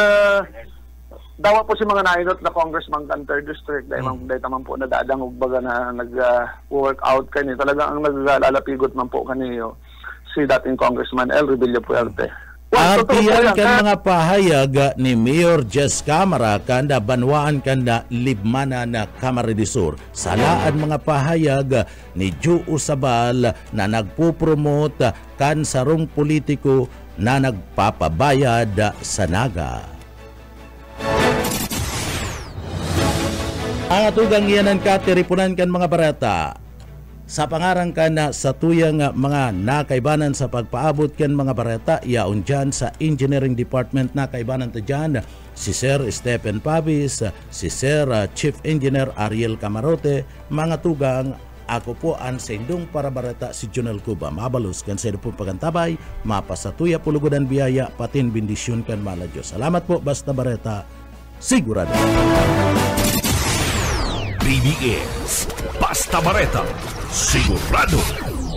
dawa po si mga nainot na congressman kan 3rd district dahil man po nadadangog baga na nag-work out kani talagang ang naglalapigot man po kaniyo si dating congressman El Rebello Puerte. Artiyan kan mga pahayag ni Mayor Jess Camara kanda banwaan kanda libmana na Camarines Sur. Salaan mga pahayag ni Ju Usabal na nagpupromote kan sarong politiko na nagpapabayad sa naga. Ang atugang iyanan ka tiripunan kan mga barata. Sa pangarang ka na sa tuyang mga nakaibanan sa pagpaabot kan mga barata, yaon dyan sa Engineering Department nakaibanan ta dyan, si Sir Stephen Pavis, si Sir Chief Engineer Ariel Camarote, mga tugang ako po ang sendong para barata si Jonel Cuba. Mabalos kan sa po pagantabay, mapasatuya pulugodan biyaya, patin bindisyon kan mala Diyos. Salamat po, basta barata, sigurado. BBS Basta Bareta, sigurado.